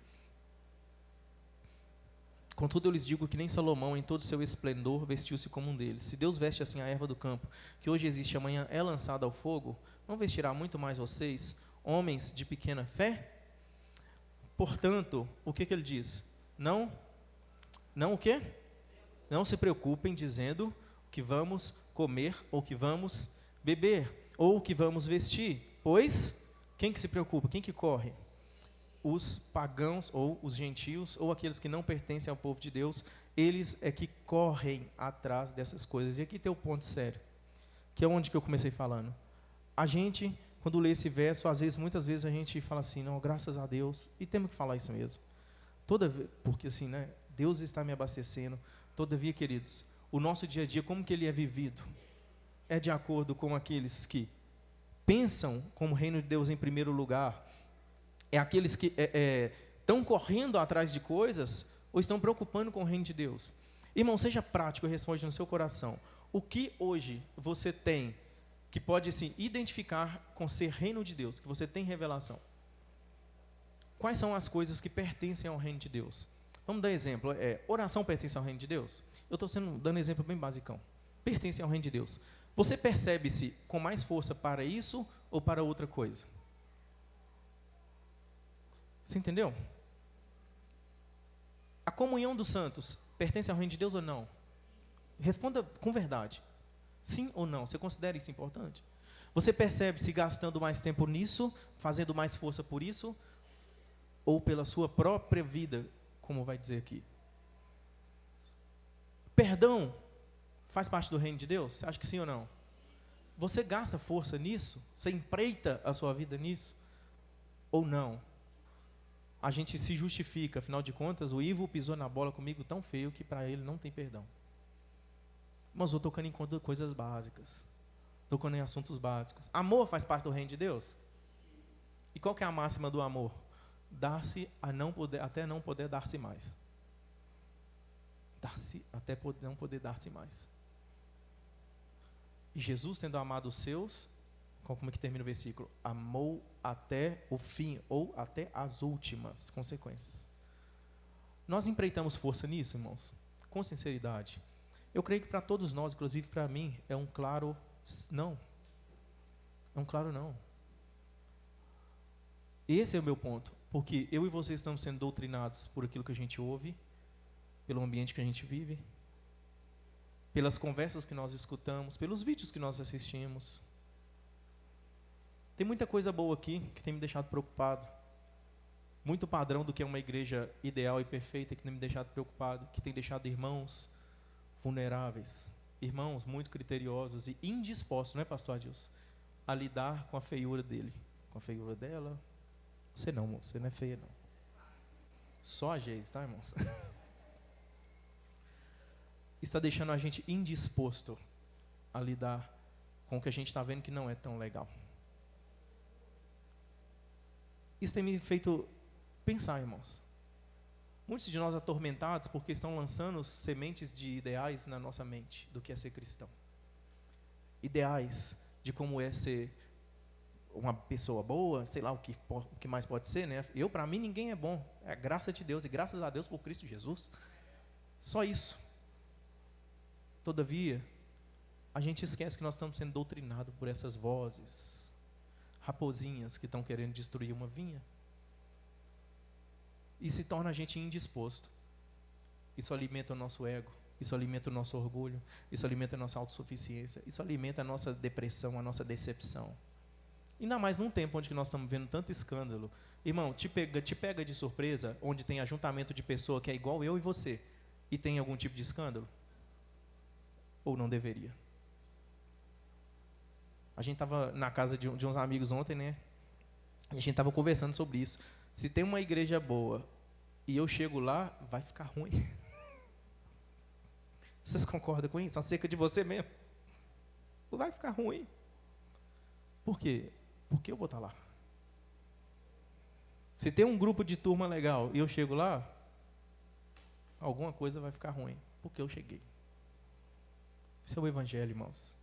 Contudo, eu lhes digo que nem Salomão, em todo o seu esplendor, vestiu-se como um deles. Se Deus veste assim a erva do campo, que hoje existe e amanhã é lançada ao fogo, não vestirá muito mais vocês, homens de pequena fé? Portanto, o que ele diz? Não o quê? Não se preocupem dizendo que vamos comer, ou que vamos beber, ou que vamos vestir, pois, quem que se preocupa? Quem que corre? Os pagãos, ou os gentios, ou aqueles que não pertencem ao povo de Deus, eles é que correm atrás dessas coisas. E aqui tem o ponto sério, que é onde que eu comecei falando. A gente, quando lê esse verso, muitas vezes a gente fala assim, não, graças a Deus, e temos que falar isso mesmo. Porque assim, né, Deus está me abastecendo. Todavia, queridos, o nosso dia a dia, como que ele é vivido? É de acordo com aqueles que pensam como o reino de Deus em primeiro lugar, é aqueles que estão correndo atrás de coisas ou estão preocupando com o reino de Deus? Irmão, seja prático e responde no seu coração. O que hoje você tem que pode se identificar com ser reino de Deus, que você tem revelação? Quais são as coisas que pertencem ao reino de Deus? Vamos dar exemplo. Oração pertence ao reino de Deus? Eu estou dando exemplo bem basicão. Pertence ao reino de Deus. Você percebe-se com mais força para isso ou para outra coisa? Você entendeu? A comunhão dos santos pertence ao reino de Deus ou não? Responda com verdade. Sim ou não? Você considera isso importante? Você percebe-se gastando mais tempo nisso, fazendo mais força por isso, ou pela sua própria vida, como vai dizer aqui? Perdão faz parte do reino de Deus? Você acha que sim ou não? Você gasta força nisso? Você empreita a sua vida nisso? Ou não? A gente se justifica, afinal de contas, o Ivo pisou na bola comigo tão feio que para ele não tem perdão. Mas eu estou tocando em coisas básicas, tocando em assuntos básicos. Amor faz parte do reino de Deus? E qual que é a máxima do amor? Dar-se até não poder dar-se mais. Dar-se até não poder dar-se mais. E Jesus, tendo amado os seus, como é que termina o versículo? Amou até o fim, ou até as últimas consequências. Nós empreitamos força nisso, irmãos? Com sinceridade. Eu creio que para todos nós, inclusive para mim, é um claro não. É um claro não. Esse é o meu ponto. Porque eu e você estamos sendo doutrinados por aquilo que a gente ouve, pelo ambiente que a gente vive, pelas conversas que nós escutamos, pelos vídeos que nós assistimos. Tem muita coisa boa aqui que tem me deixado preocupado. Muito padrão do que é uma igreja ideal e perfeita que tem me deixado preocupado, que tem deixado irmãos vulneráveis, irmãos muito criteriosos e indispostos, não é, pastor Adilson, a lidar com a feiura dele, com a feiura dela. Você não, moço, você não é feia, não. Só a Geise, tá, irmãos? Está deixando a gente indisposto a lidar com o que a gente está vendo que não é tão legal. Isso tem me feito pensar, irmãos. Muitos de nós atormentados porque estão lançando sementes de ideais na nossa mente do que é ser cristão. Ideais de como é ser uma pessoa boa, sei lá o que mais pode ser, né? Para mim, ninguém é bom. É a graça de Deus e graças a Deus por Cristo Jesus. Só isso. Todavia, a gente esquece que nós estamos sendo doutrinados por essas vozes, raposinhas que estão querendo destruir uma vinha. E se torna a gente indisposto. Isso alimenta o nosso ego, isso alimenta o nosso orgulho, isso alimenta a nossa autossuficiência, isso alimenta a nossa depressão, a nossa decepção. Ainda mais num tempo onde nós estamos vendo tanto escândalo. Irmão, te pega de surpresa, onde tem ajuntamento de pessoa que é igual eu e você, e tem algum tipo de escândalo? Ou não deveria? A gente estava na casa de uns amigos ontem, né? E a gente estava conversando sobre isso. Se tem uma igreja boa e eu chego lá, vai ficar ruim. Vocês concordam com isso? Acerca de você mesmo? Vai ficar ruim. Por quê? Porque eu vou estar lá. Se tem um grupo de turma legal e eu chego lá, alguma coisa vai ficar ruim, porque eu cheguei. Esse é o Evangelho, irmãos,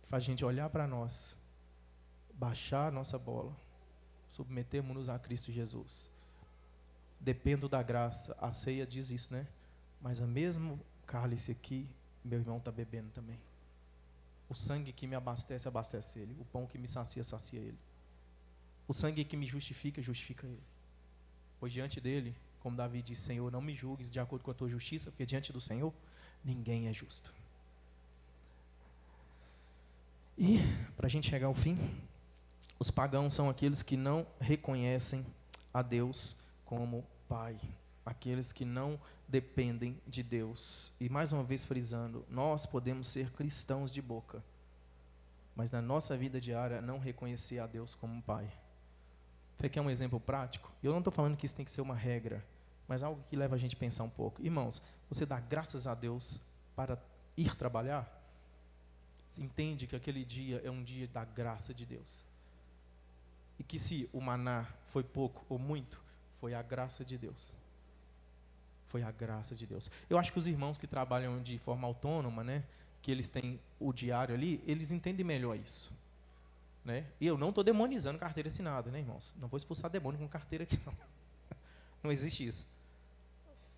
que faz a gente olhar para nós, baixar a nossa bola, submetermos-nos a Cristo Jesus. Dependo da graça. A ceia diz isso, né? Mas o mesmo cálice aqui, meu irmão está bebendo também. O sangue que me abastece, abastece ele. O pão que me sacia, sacia ele. O sangue que me justifica, justifica ele. Pois diante dele, como Davi disse, Senhor, não me julgues de acordo com a tua justiça, porque diante do Senhor, ninguém é justo. E, para a gente chegar ao fim, os pagãos são aqueles que não reconhecem a Deus como Pai. Aqueles que não dependem de Deus. E mais uma vez frisando, nós podemos ser cristãos de boca, mas na nossa vida diária não reconhecer a Deus como Pai. Você quer um exemplo prático? Eu não estou falando que isso tem que ser uma regra, mas algo que leva a gente a pensar um pouco. Irmãos, você dá graças a Deus para ir trabalhar? Você entende que aquele dia é um dia da graça de Deus. E que se o maná foi pouco ou muito, foi a graça de Deus. Foi a graça de Deus. Eu acho que os irmãos que trabalham de forma autônoma, né, que eles têm o diário ali, eles entendem melhor isso. Né? E eu não estou demonizando carteira assinada, né, irmãos? Não vou expulsar demônio com carteira aqui, não. Não existe isso.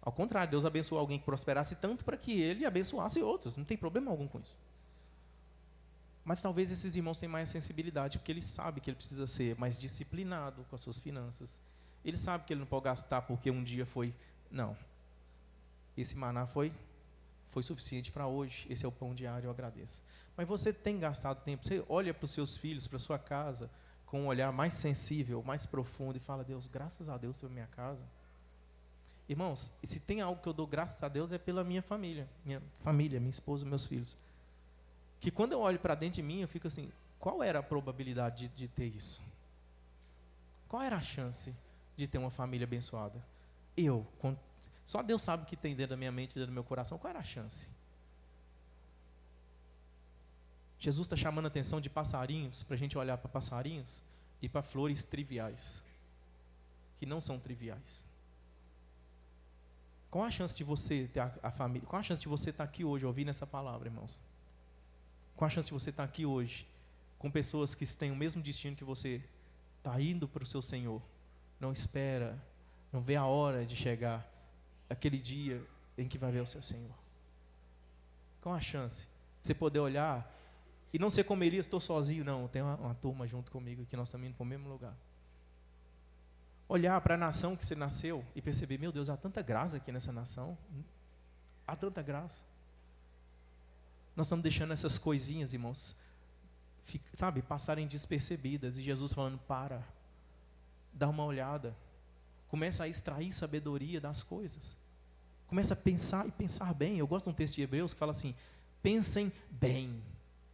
Ao contrário, Deus abençoou alguém que prosperasse tanto para que ele abençoasse outros. Não tem problema algum com isso. Mas talvez esses irmãos tenham mais sensibilidade, porque ele sabe que ele precisa ser mais disciplinado com as suas finanças. Ele sabe que ele não pode gastar porque um dia foi... Não. Esse maná foi suficiente para hoje. Esse é o pão diário, eu agradeço. Mas você tem gastado tempo, você olha para os seus filhos, para a sua casa, com um olhar mais sensível, mais profundo, e fala, Deus, graças a Deus pela minha casa. Irmãos, se tem algo que eu dou graças a Deus, é pela minha família, minha esposa, meus filhos. Que quando eu olho para dentro de mim, eu fico assim, qual era a probabilidade de ter isso? Qual era a chance de ter uma família abençoada? Só Deus sabe o que tem dentro da minha mente, dentro do meu coração. Qual era a chance? Jesus está chamando a atenção de passarinhos, para a gente olhar para passarinhos e para flores triviais, que não são triviais. Qual a chance de você ter a família? Qual a chance de você estar aqui hoje ouvindo essa palavra, irmãos? Qual a chance de você estar aqui hoje com pessoas que têm o mesmo destino que você, está indo para o seu Senhor, não espera, não vê a hora de chegar aquele dia em que vai ver o seu Senhor? Qual a chance de você poder olhar e não ser como Elias, estou sozinho, não, tem uma turma junto comigo que nós estamos indo para o mesmo lugar. Olhar para a nação que você nasceu e perceber, meu Deus, há tanta graça aqui nessa nação, há tanta graça. Nós estamos deixando essas coisinhas, irmãos, passarem despercebidas, e Jesus falando, dá uma olhada, começa a extrair sabedoria das coisas, começa a pensar e pensar bem. Eu gosto de um texto de Hebreus que fala assim, pensem bem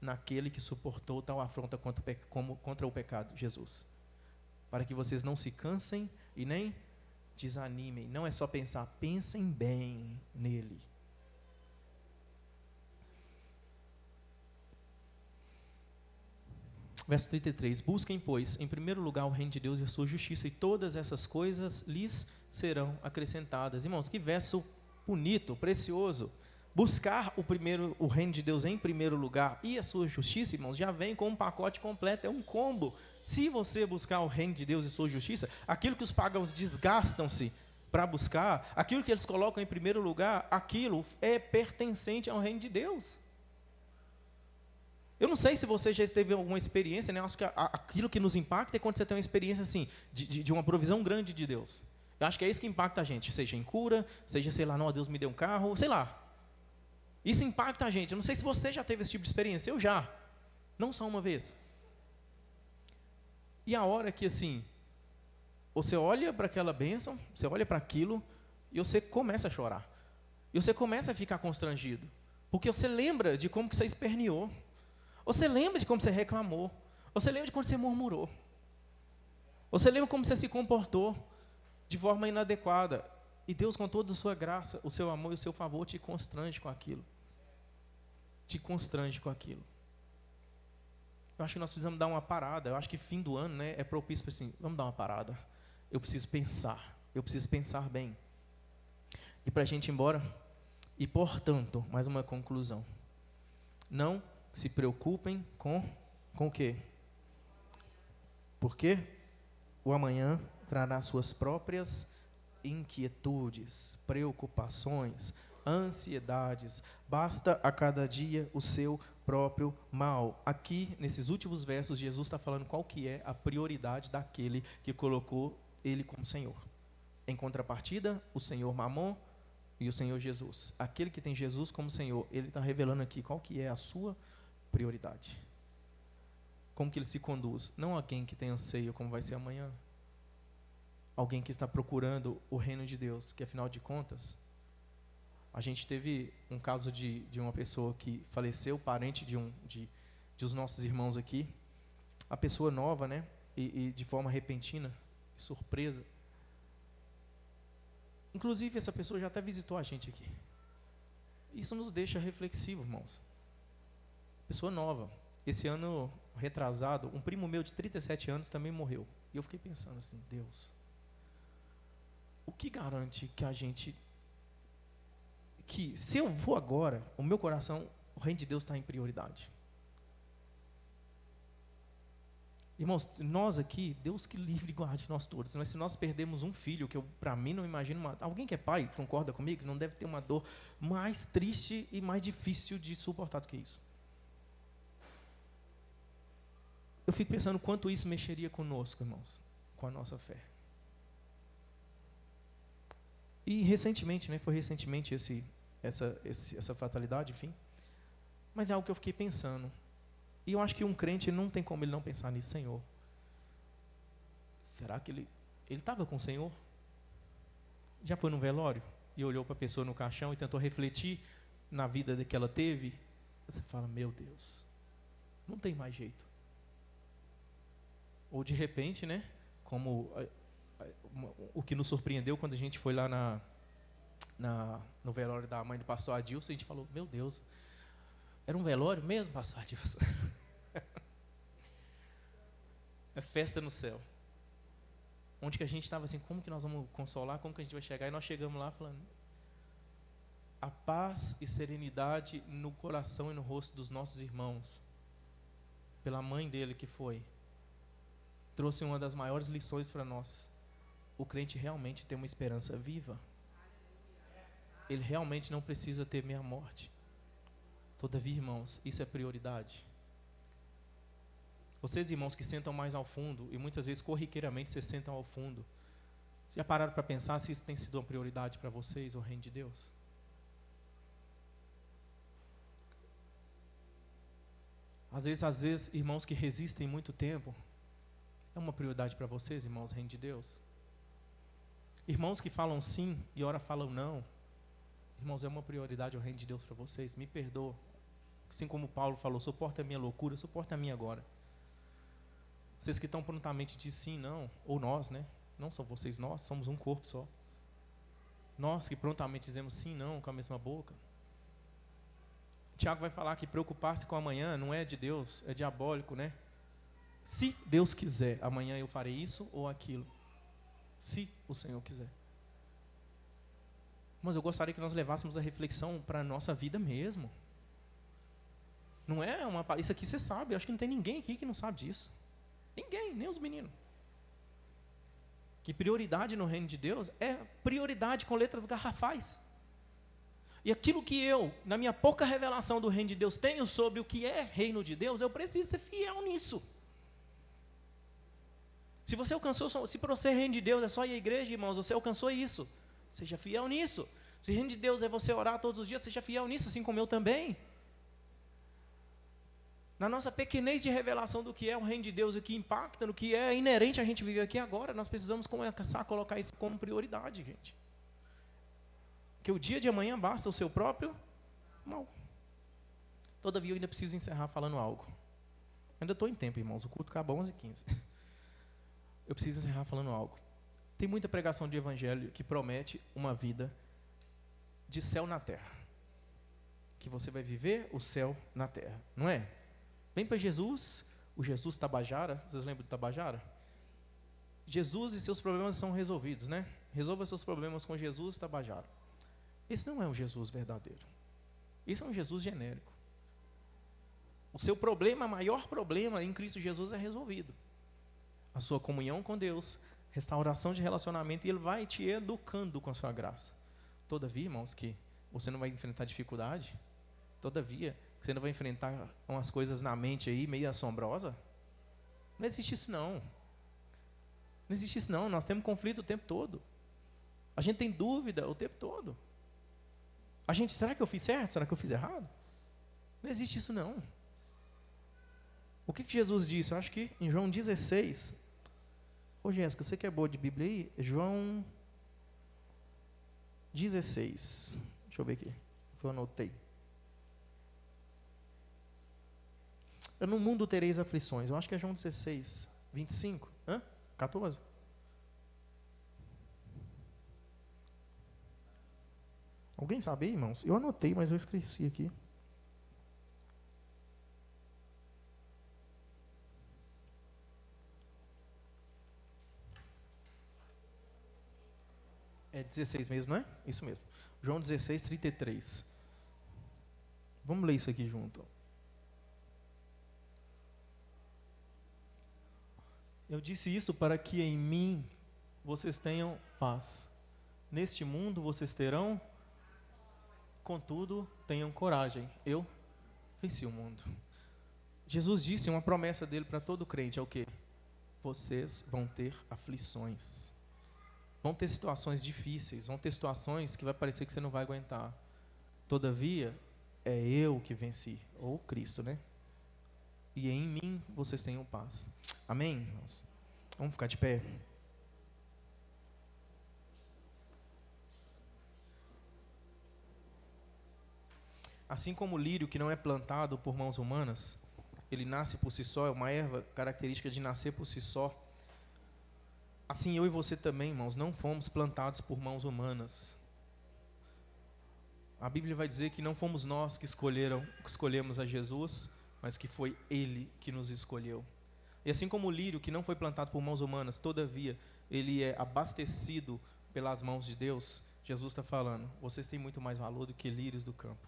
naquele que suportou tal afronta contra o pecado, Jesus, para que vocês não se cansem e nem desanimem. Não é só pensar, pensem bem nele. Verso 33, busquem, pois, em primeiro lugar o reino de Deus e a sua justiça, e todas essas coisas lhes serão acrescentadas. Irmãos, que verso bonito, precioso. Buscar o reino de Deus em primeiro lugar e a sua justiça, irmãos, já vem com um pacote completo, é um combo. Se você buscar o reino de Deus e sua justiça, aquilo que os pagãos desgastam-se para buscar, aquilo que eles colocam em primeiro lugar, aquilo é pertencente ao reino de Deus. Eu não sei se você já teve alguma experiência, né? Eu acho que aquilo que nos impacta é quando você tem uma experiência assim, de uma provisão grande de Deus. Eu acho que é isso que impacta a gente, seja em cura, seja, sei lá, não, Deus me deu um carro, sei lá. Isso impacta a gente. Eu não sei se você já teve esse tipo de experiência, eu já. Não só uma vez. E a hora que assim, você olha para aquela bênção, você olha para aquilo, e você começa a chorar. E você começa a ficar constrangido. Porque você lembra de como que você esperneou. Você lembra de como você reclamou. Você lembra de como você murmurou. Você lembra como você se comportou de forma inadequada. E Deus, com toda a sua graça, o seu amor e o seu favor, te constrange com aquilo. Te constrange com aquilo. Eu acho que nós precisamos dar uma parada. Eu acho que fim do ano, né, é propício para assim, vamos dar uma parada. Eu preciso pensar bem. E para a gente ir embora, e portanto, mais uma conclusão. Não se preocupem com o quê? Porque o amanhã trará suas próprias inquietudes, preocupações, ansiedades. Basta a cada dia o seu próprio mal. Aqui, nesses últimos versos, Jesus está falando qual que é a prioridade daquele que colocou ele como Senhor. Em contrapartida, o Senhor Mamon e o Senhor Jesus. Aquele que tem Jesus como Senhor, ele está revelando aqui qual que é a sua prioridade. Como que ele se conduz. Não alguém que tem anseio como vai ser amanhã. Alguém que está procurando o reino de Deus, que afinal de contas, a gente teve um caso de uma pessoa que faleceu, parente de os nossos irmãos aqui, a pessoa nova, né, e de forma repentina, surpresa. Inclusive, essa pessoa já até visitou a gente aqui. Isso nos deixa reflexivos, irmãos. Pessoa nova. Esse ano retrasado, um primo meu de 37 anos também morreu. E eu fiquei pensando assim, Deus, o que garante que a gente... que se eu vou agora, o meu coração, o reino de Deus está em prioridade. Irmãos, nós aqui, Deus que livre e guarde nós todos, mas se nós perdemos um filho, que eu, para mim, não imagino, alguém que é pai, concorda comigo, não deve ter uma dor mais triste e mais difícil de suportar do que isso. Eu fico pensando quanto isso mexeria conosco, irmãos, com a nossa fé. E recentemente, né, foi recentemente essa fatalidade, enfim. Mas é algo que eu fiquei pensando. E eu acho que um crente não tem como ele não pensar nisso, Senhor. Será que ele estava com o Senhor? Já foi no velório e olhou para a pessoa no caixão e tentou refletir na vida que ela teve? Você fala, meu Deus, não tem mais jeito. Ou de repente, né, como o que nos surpreendeu quando a gente foi lá no velório da mãe do pastor Adilson, a gente falou, meu Deus, era um velório mesmo, pastor Adilson? É festa no céu. Onde que a gente estava assim, como que nós vamos consolar, como que a gente vai chegar? E nós chegamos lá falando, a paz e serenidade no coração e no rosto dos nossos irmãos, pela mãe dele que foi, trouxe uma das maiores lições para nós. O crente realmente tem uma esperança viva. Ele realmente não precisa temer a morte. Todavia, irmãos, isso é prioridade. Vocês, irmãos, que sentam mais ao fundo, e muitas vezes corriqueiramente vocês sentam ao fundo, já pararam para pensar se isso tem sido uma prioridade para vocês, o reino de Deus? Às vezes, irmãos que resistem muito tempo, é uma prioridade para vocês, irmãos, o reino de Deus? Irmãos que falam sim e ora falam não, irmãos, é uma prioridade o reino de Deus para vocês? Me perdoa. Assim como Paulo falou, suporta a minha loucura, suporta a minha agora. Vocês que estão prontamente de sim, não, ou nós, né? Não só vocês, nós somos um corpo só. Nós que prontamente dizemos sim, não, com a mesma boca. Tiago vai falar que preocupar-se com amanhã não é de Deus, é diabólico, né? Se Deus quiser, amanhã eu farei isso ou aquilo. Se o Senhor quiser. Mas eu gostaria que nós levássemos a reflexão para a nossa vida mesmo. Não é uma... Isso aqui você sabe, eu acho que não tem ninguém aqui que não sabe disso. Ninguém, nem os meninos. Que prioridade no reino de Deus é prioridade com letras garrafais. E aquilo que eu, na minha pouca revelação do reino de Deus, tenho sobre o que é reino de Deus, eu preciso ser fiel nisso. Se você alcançou, se para você reino de Deus é só ir à igreja, irmãos, você alcançou isso. Seja fiel nisso. Se reino de Deus é você orar todos os dias, seja fiel nisso, assim como eu também. Na nossa pequenez de revelação do que é o reino de Deus e que impacta, no que é inerente a gente viver aqui agora, nós precisamos começar a colocar isso como prioridade, gente. Que o dia de amanhã basta o seu próprio mal. Todavia, eu ainda preciso encerrar falando algo. Ainda estou em tempo, irmãos, o culto acaba 11h15. Eu preciso encerrar falando algo. Tem muita pregação de evangelho que promete uma vida de céu na terra. Que você vai viver o céu na terra, não é? Vem para Jesus, o Jesus Tabajara, vocês lembram do Tabajara? Jesus e seus problemas são resolvidos, né? Resolva seus problemas com Jesus Tabajara. Esse não é um Jesus verdadeiro. Esse é um Jesus genérico. O seu problema, maior problema em Cristo Jesus é resolvido. A sua comunhão com Deus, restauração de relacionamento, e Ele vai te educando com a sua graça. Todavia, irmãos, que você não vai enfrentar dificuldade, todavia, você não vai enfrentar umas coisas na mente aí, meio assombrosa. Não existe isso não. Não existe isso não, nós temos conflito o tempo todo. A gente tem dúvida o tempo todo. A gente, será que eu fiz certo? Será que eu fiz errado? Não existe isso não. O que Jesus disse? Eu acho que em João 16. Ô Jéssica, você que é boa de Bíblia aí? João 16. Deixa eu ver aqui. Eu anotei. No mundo tereis aflições. Eu acho que é João 16, 25. 14. Alguém sabe aí, irmãos? Eu anotei, mas eu esqueci aqui. É 16 mesmo, não é? Isso mesmo. João 16, 33. Vamos ler isso aqui junto. Eu disse isso para que em mim vocês tenham paz. Neste mundo vocês terão, contudo, tenham coragem. Eu venci o mundo. Jesus disse, uma promessa dele para todo crente é o quê? Vocês vão ter aflições. Vão ter situações difíceis, vão ter situações que vai parecer que você não vai aguentar. Todavia, é eu que venci, ou Cristo, né? E em mim vocês tenham paz. Amém, irmãos? Vamos ficar de pé? Assim como o lírio que não é plantado por mãos humanas, ele nasce por si só, é uma erva característica de nascer por si só. Assim eu e você também, irmãos, não fomos plantados por mãos humanas. A Bíblia vai dizer que não fomos nós que escolhemos a Jesus, mas que foi Ele que nos escolheu. E assim como o lírio que não foi plantado por mãos humanas, todavia, ele é abastecido pelas mãos de Deus, Jesus está falando, vocês têm muito mais valor do que lírios do campo.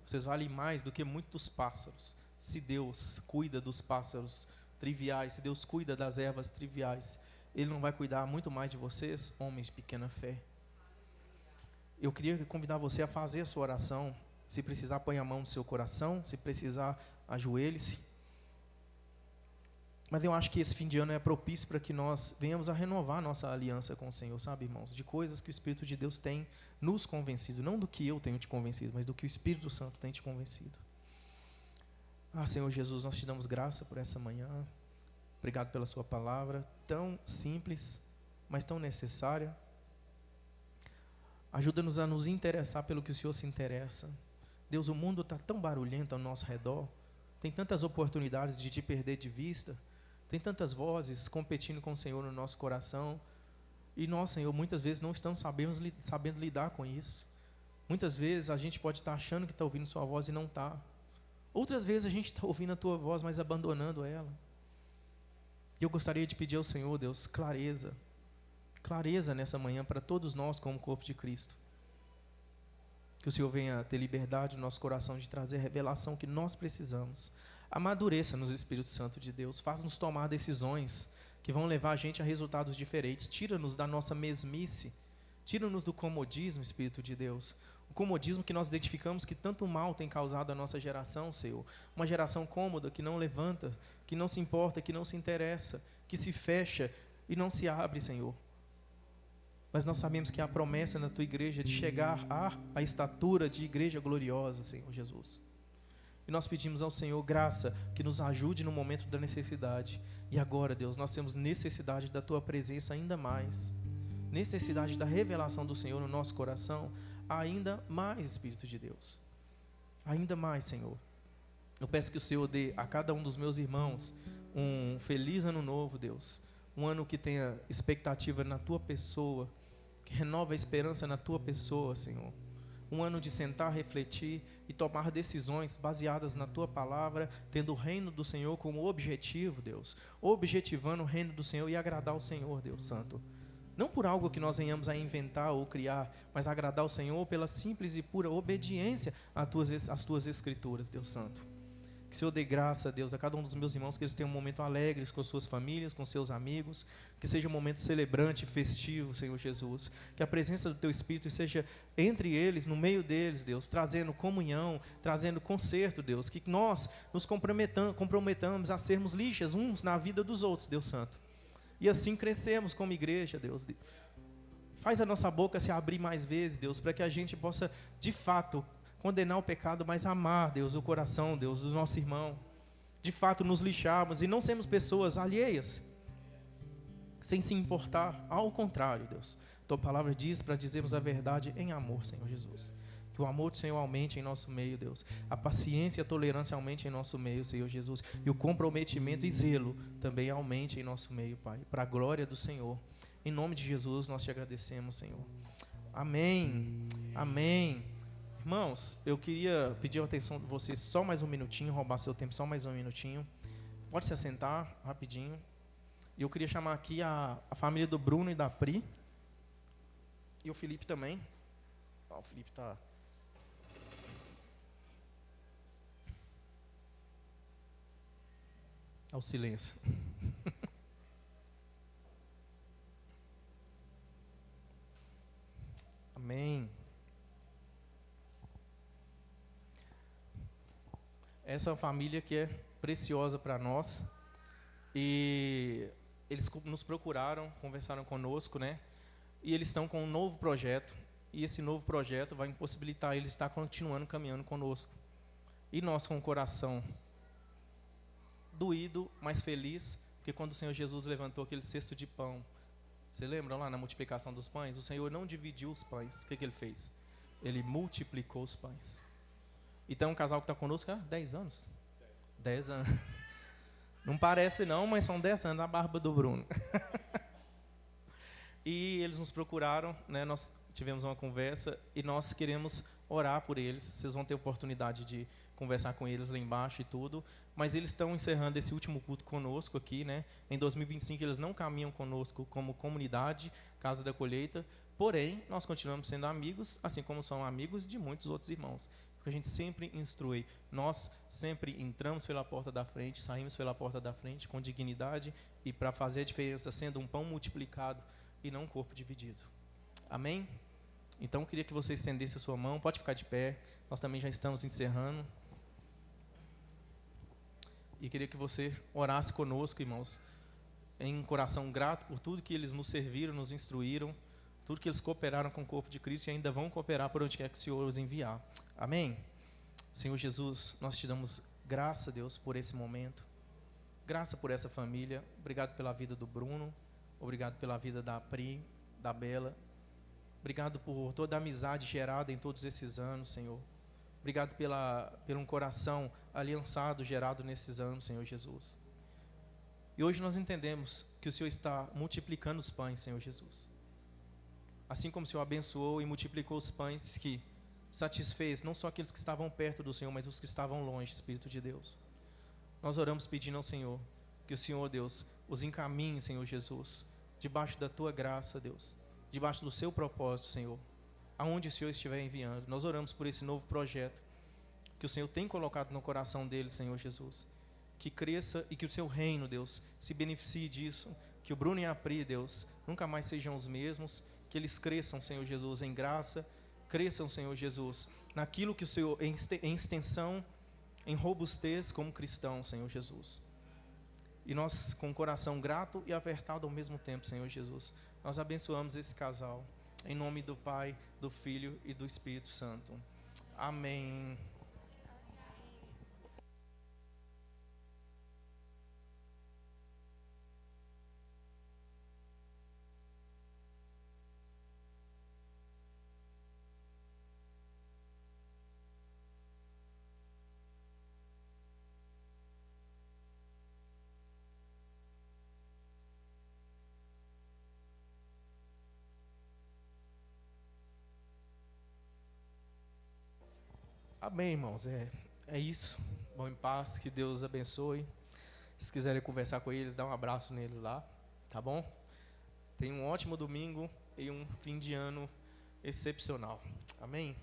Vocês valem mais do que muitos pássaros. Se Deus cuida dos pássaros triviais, se Deus cuida das ervas triviais, Ele não vai cuidar muito mais de vocês, homens de pequena fé? Eu queria convidar você a fazer a sua oração. Se precisar, põe a mão no seu coração. Se precisar, ajoelhe-se. Mas eu acho que esse fim de ano é propício para que nós venhamos a renovar nossa aliança com o Senhor, sabe, irmãos? De coisas que o Espírito de Deus tem nos convencido. Não do que eu tenho te convencido, mas do que o Espírito Santo tem te convencido. Senhor Jesus, nós te damos graça por essa manhã. Obrigado pela sua palavra, tão simples, mas tão necessária. Ajuda-nos a nos interessar pelo que o Senhor se interessa. Deus, o mundo está tão barulhento ao nosso redor. Tem tantas oportunidades de te perder de vista. Tem tantas vozes competindo com o Senhor no nosso coração. E nós, Senhor, muitas vezes não estamos sabendo lidar com isso. Muitas vezes a gente pode estar achando que está ouvindo sua voz e não está. Outras vezes a gente está ouvindo a tua voz, mas abandonando ela. E eu gostaria de pedir ao Senhor, Deus, clareza nessa manhã para todos nós como corpo de Cristo. Que o Senhor venha ter liberdade no nosso coração de trazer a revelação que nós precisamos. Amadureça-nos, Espírito Santo de Deus, faz-nos tomar decisões que vão levar a gente a resultados diferentes. Tira-nos da nossa mesmice, tira-nos do comodismo, Espírito de Deus. O comodismo que nós identificamos que tanto mal tem causado a nossa geração, Senhor. Uma geração cômoda, que não levanta, que não se importa, que não se interessa, que se fecha e não se abre, Senhor. Mas nós sabemos que há promessa na tua igreja de chegar à estatura de igreja gloriosa, Senhor Jesus. E nós pedimos ao Senhor graça que nos ajude no momento da necessidade. E agora, Deus, nós temos necessidade da tua presença ainda mais. Necessidade da revelação do Senhor no nosso coração ainda mais, Espírito de Deus. Ainda mais, Senhor. Eu peço que o Senhor dê a cada um dos meus irmãos um feliz ano novo, Deus. Um ano que tenha expectativa na tua pessoa, que renova a esperança na tua pessoa, Senhor. Um ano de sentar, refletir e tomar decisões baseadas na tua palavra, tendo o reino do Senhor como objetivo, Deus. Objetivando o reino do Senhor e agradar o Senhor, Deus Santo. Não por algo que nós venhamos a inventar ou criar, mas agradar ao Senhor pela simples e pura obediência às tuas escrituras, Deus Santo. Que o Senhor dê graça, Deus, a cada um dos meus irmãos, que eles tenham um momento alegre com suas famílias, com seus amigos, que seja um momento celebrante, festivo, Senhor Jesus. Que a presença do Teu Espírito seja entre eles, no meio deles, Deus, trazendo comunhão, trazendo conserto, Deus. Que nós nos comprometamos a sermos lixas uns na vida dos outros, Deus Santo. E assim crescemos como igreja, Deus. Faz a nossa boca se abrir mais vezes, Deus, para que a gente possa, de fato, condenar o pecado, mas amar, Deus, o coração, Deus, do nosso irmão. De fato, nos lixarmos e não sermos pessoas alheias, sem se importar. Ao contrário, Deus. Tua palavra diz para dizermos a verdade em amor, Senhor Jesus. Que o amor do Senhor aumente em nosso meio, Deus. A paciência e a tolerância aumente em nosso meio, Senhor Jesus. E o comprometimento e zelo também aumente em nosso meio, Pai. Para a glória do Senhor. Em nome de Jesus, nós te agradecemos, Senhor. Amém. Amém. Irmãos, eu queria pedir a atenção de vocês só mais um minutinho, roubar seu tempo só mais um minutinho. Pode se assentar rapidinho. E eu queria chamar aqui a família do Bruno e da Pri. E o Felipe também. O Felipe está... ao silêncio. Amém. Essa é uma família que é preciosa para nós. E eles nos procuraram, conversaram conosco, né? E eles estão com um novo projeto. E esse novo projeto vai impossibilitar eles estar continuando caminhando conosco. E nós com o coração doído, mas feliz, porque quando o Senhor Jesus levantou aquele cesto de pão, você lembra lá na multiplicação dos pães? O Senhor não dividiu os pães. O que Ele fez? Ele multiplicou os pães. Então, um casal que está conosco há 10 anos. 10 anos. Não parece não, mas são 10 anos, a barba do Bruno. E eles nos procuraram, né? Nós tivemos uma conversa e nós queremos orar por eles. Vocês vão ter oportunidade de conversar com eles lá embaixo e tudo. Mas eles estão encerrando esse último culto conosco aqui, né? Em 2025 eles não caminham conosco como comunidade, Casa da Colheita. Porém, nós continuamos sendo amigos, assim como são amigos de muitos outros irmãos. Porque a gente sempre instrui. Nós sempre entramos pela porta da frente, saímos pela porta da frente com dignidade e para fazer a diferença sendo um pão multiplicado e não um corpo dividido. Amém? Então, eu queria que você estendesse a sua mão. Pode ficar de pé. Nós também já estamos encerrando. E queria que você orasse conosco, irmãos, em um coração grato por tudo que eles nos serviram, nos instruíram, tudo que eles cooperaram com o corpo de Cristo e ainda vão cooperar por onde quer que o Senhor os enviar. Amém? Senhor Jesus, nós te damos graça, Deus, por esse momento. Graça por essa família. Obrigado pela vida do Bruno. Obrigado pela vida da Pri, da Bela. Obrigado por toda a amizade gerada em todos esses anos, Senhor. Obrigado por um coração aliançado, gerado nesses anos, Senhor Jesus. E hoje nós entendemos que o Senhor está multiplicando os pães, Senhor Jesus. Assim como o Senhor abençoou e multiplicou os pães que satisfez não só aqueles que estavam perto do Senhor, mas os que estavam longe, Espírito de Deus. Nós oramos pedindo ao Senhor que o Senhor, Deus, os encaminhe, Senhor Jesus, debaixo da Tua graça, Deus, debaixo do Seu propósito, Senhor, aonde o Senhor estiver enviando. Nós oramos por esse novo projeto que o Senhor tem colocado no coração deles, Senhor Jesus, que cresça e que o Seu reino, Deus, se beneficie disso, que o Bruno e a Pri, Deus, nunca mais sejam os mesmos, que eles cresçam, Senhor Jesus, em graça, cresçam, Senhor Jesus, naquilo que o Senhor, em extensão, em robustez como cristão, Senhor Jesus. E nós, com o coração grato e apertado ao mesmo tempo, Senhor Jesus, nós abençoamos esse casal, em nome do Pai, do Filho e do Espírito Santo. Amém. Amém, irmãos. É isso. Vão em paz, que Deus abençoe. Se quiserem conversar com eles, dá um abraço neles lá, tá bom? Tenha um ótimo domingo e um fim de ano excepcional. Amém?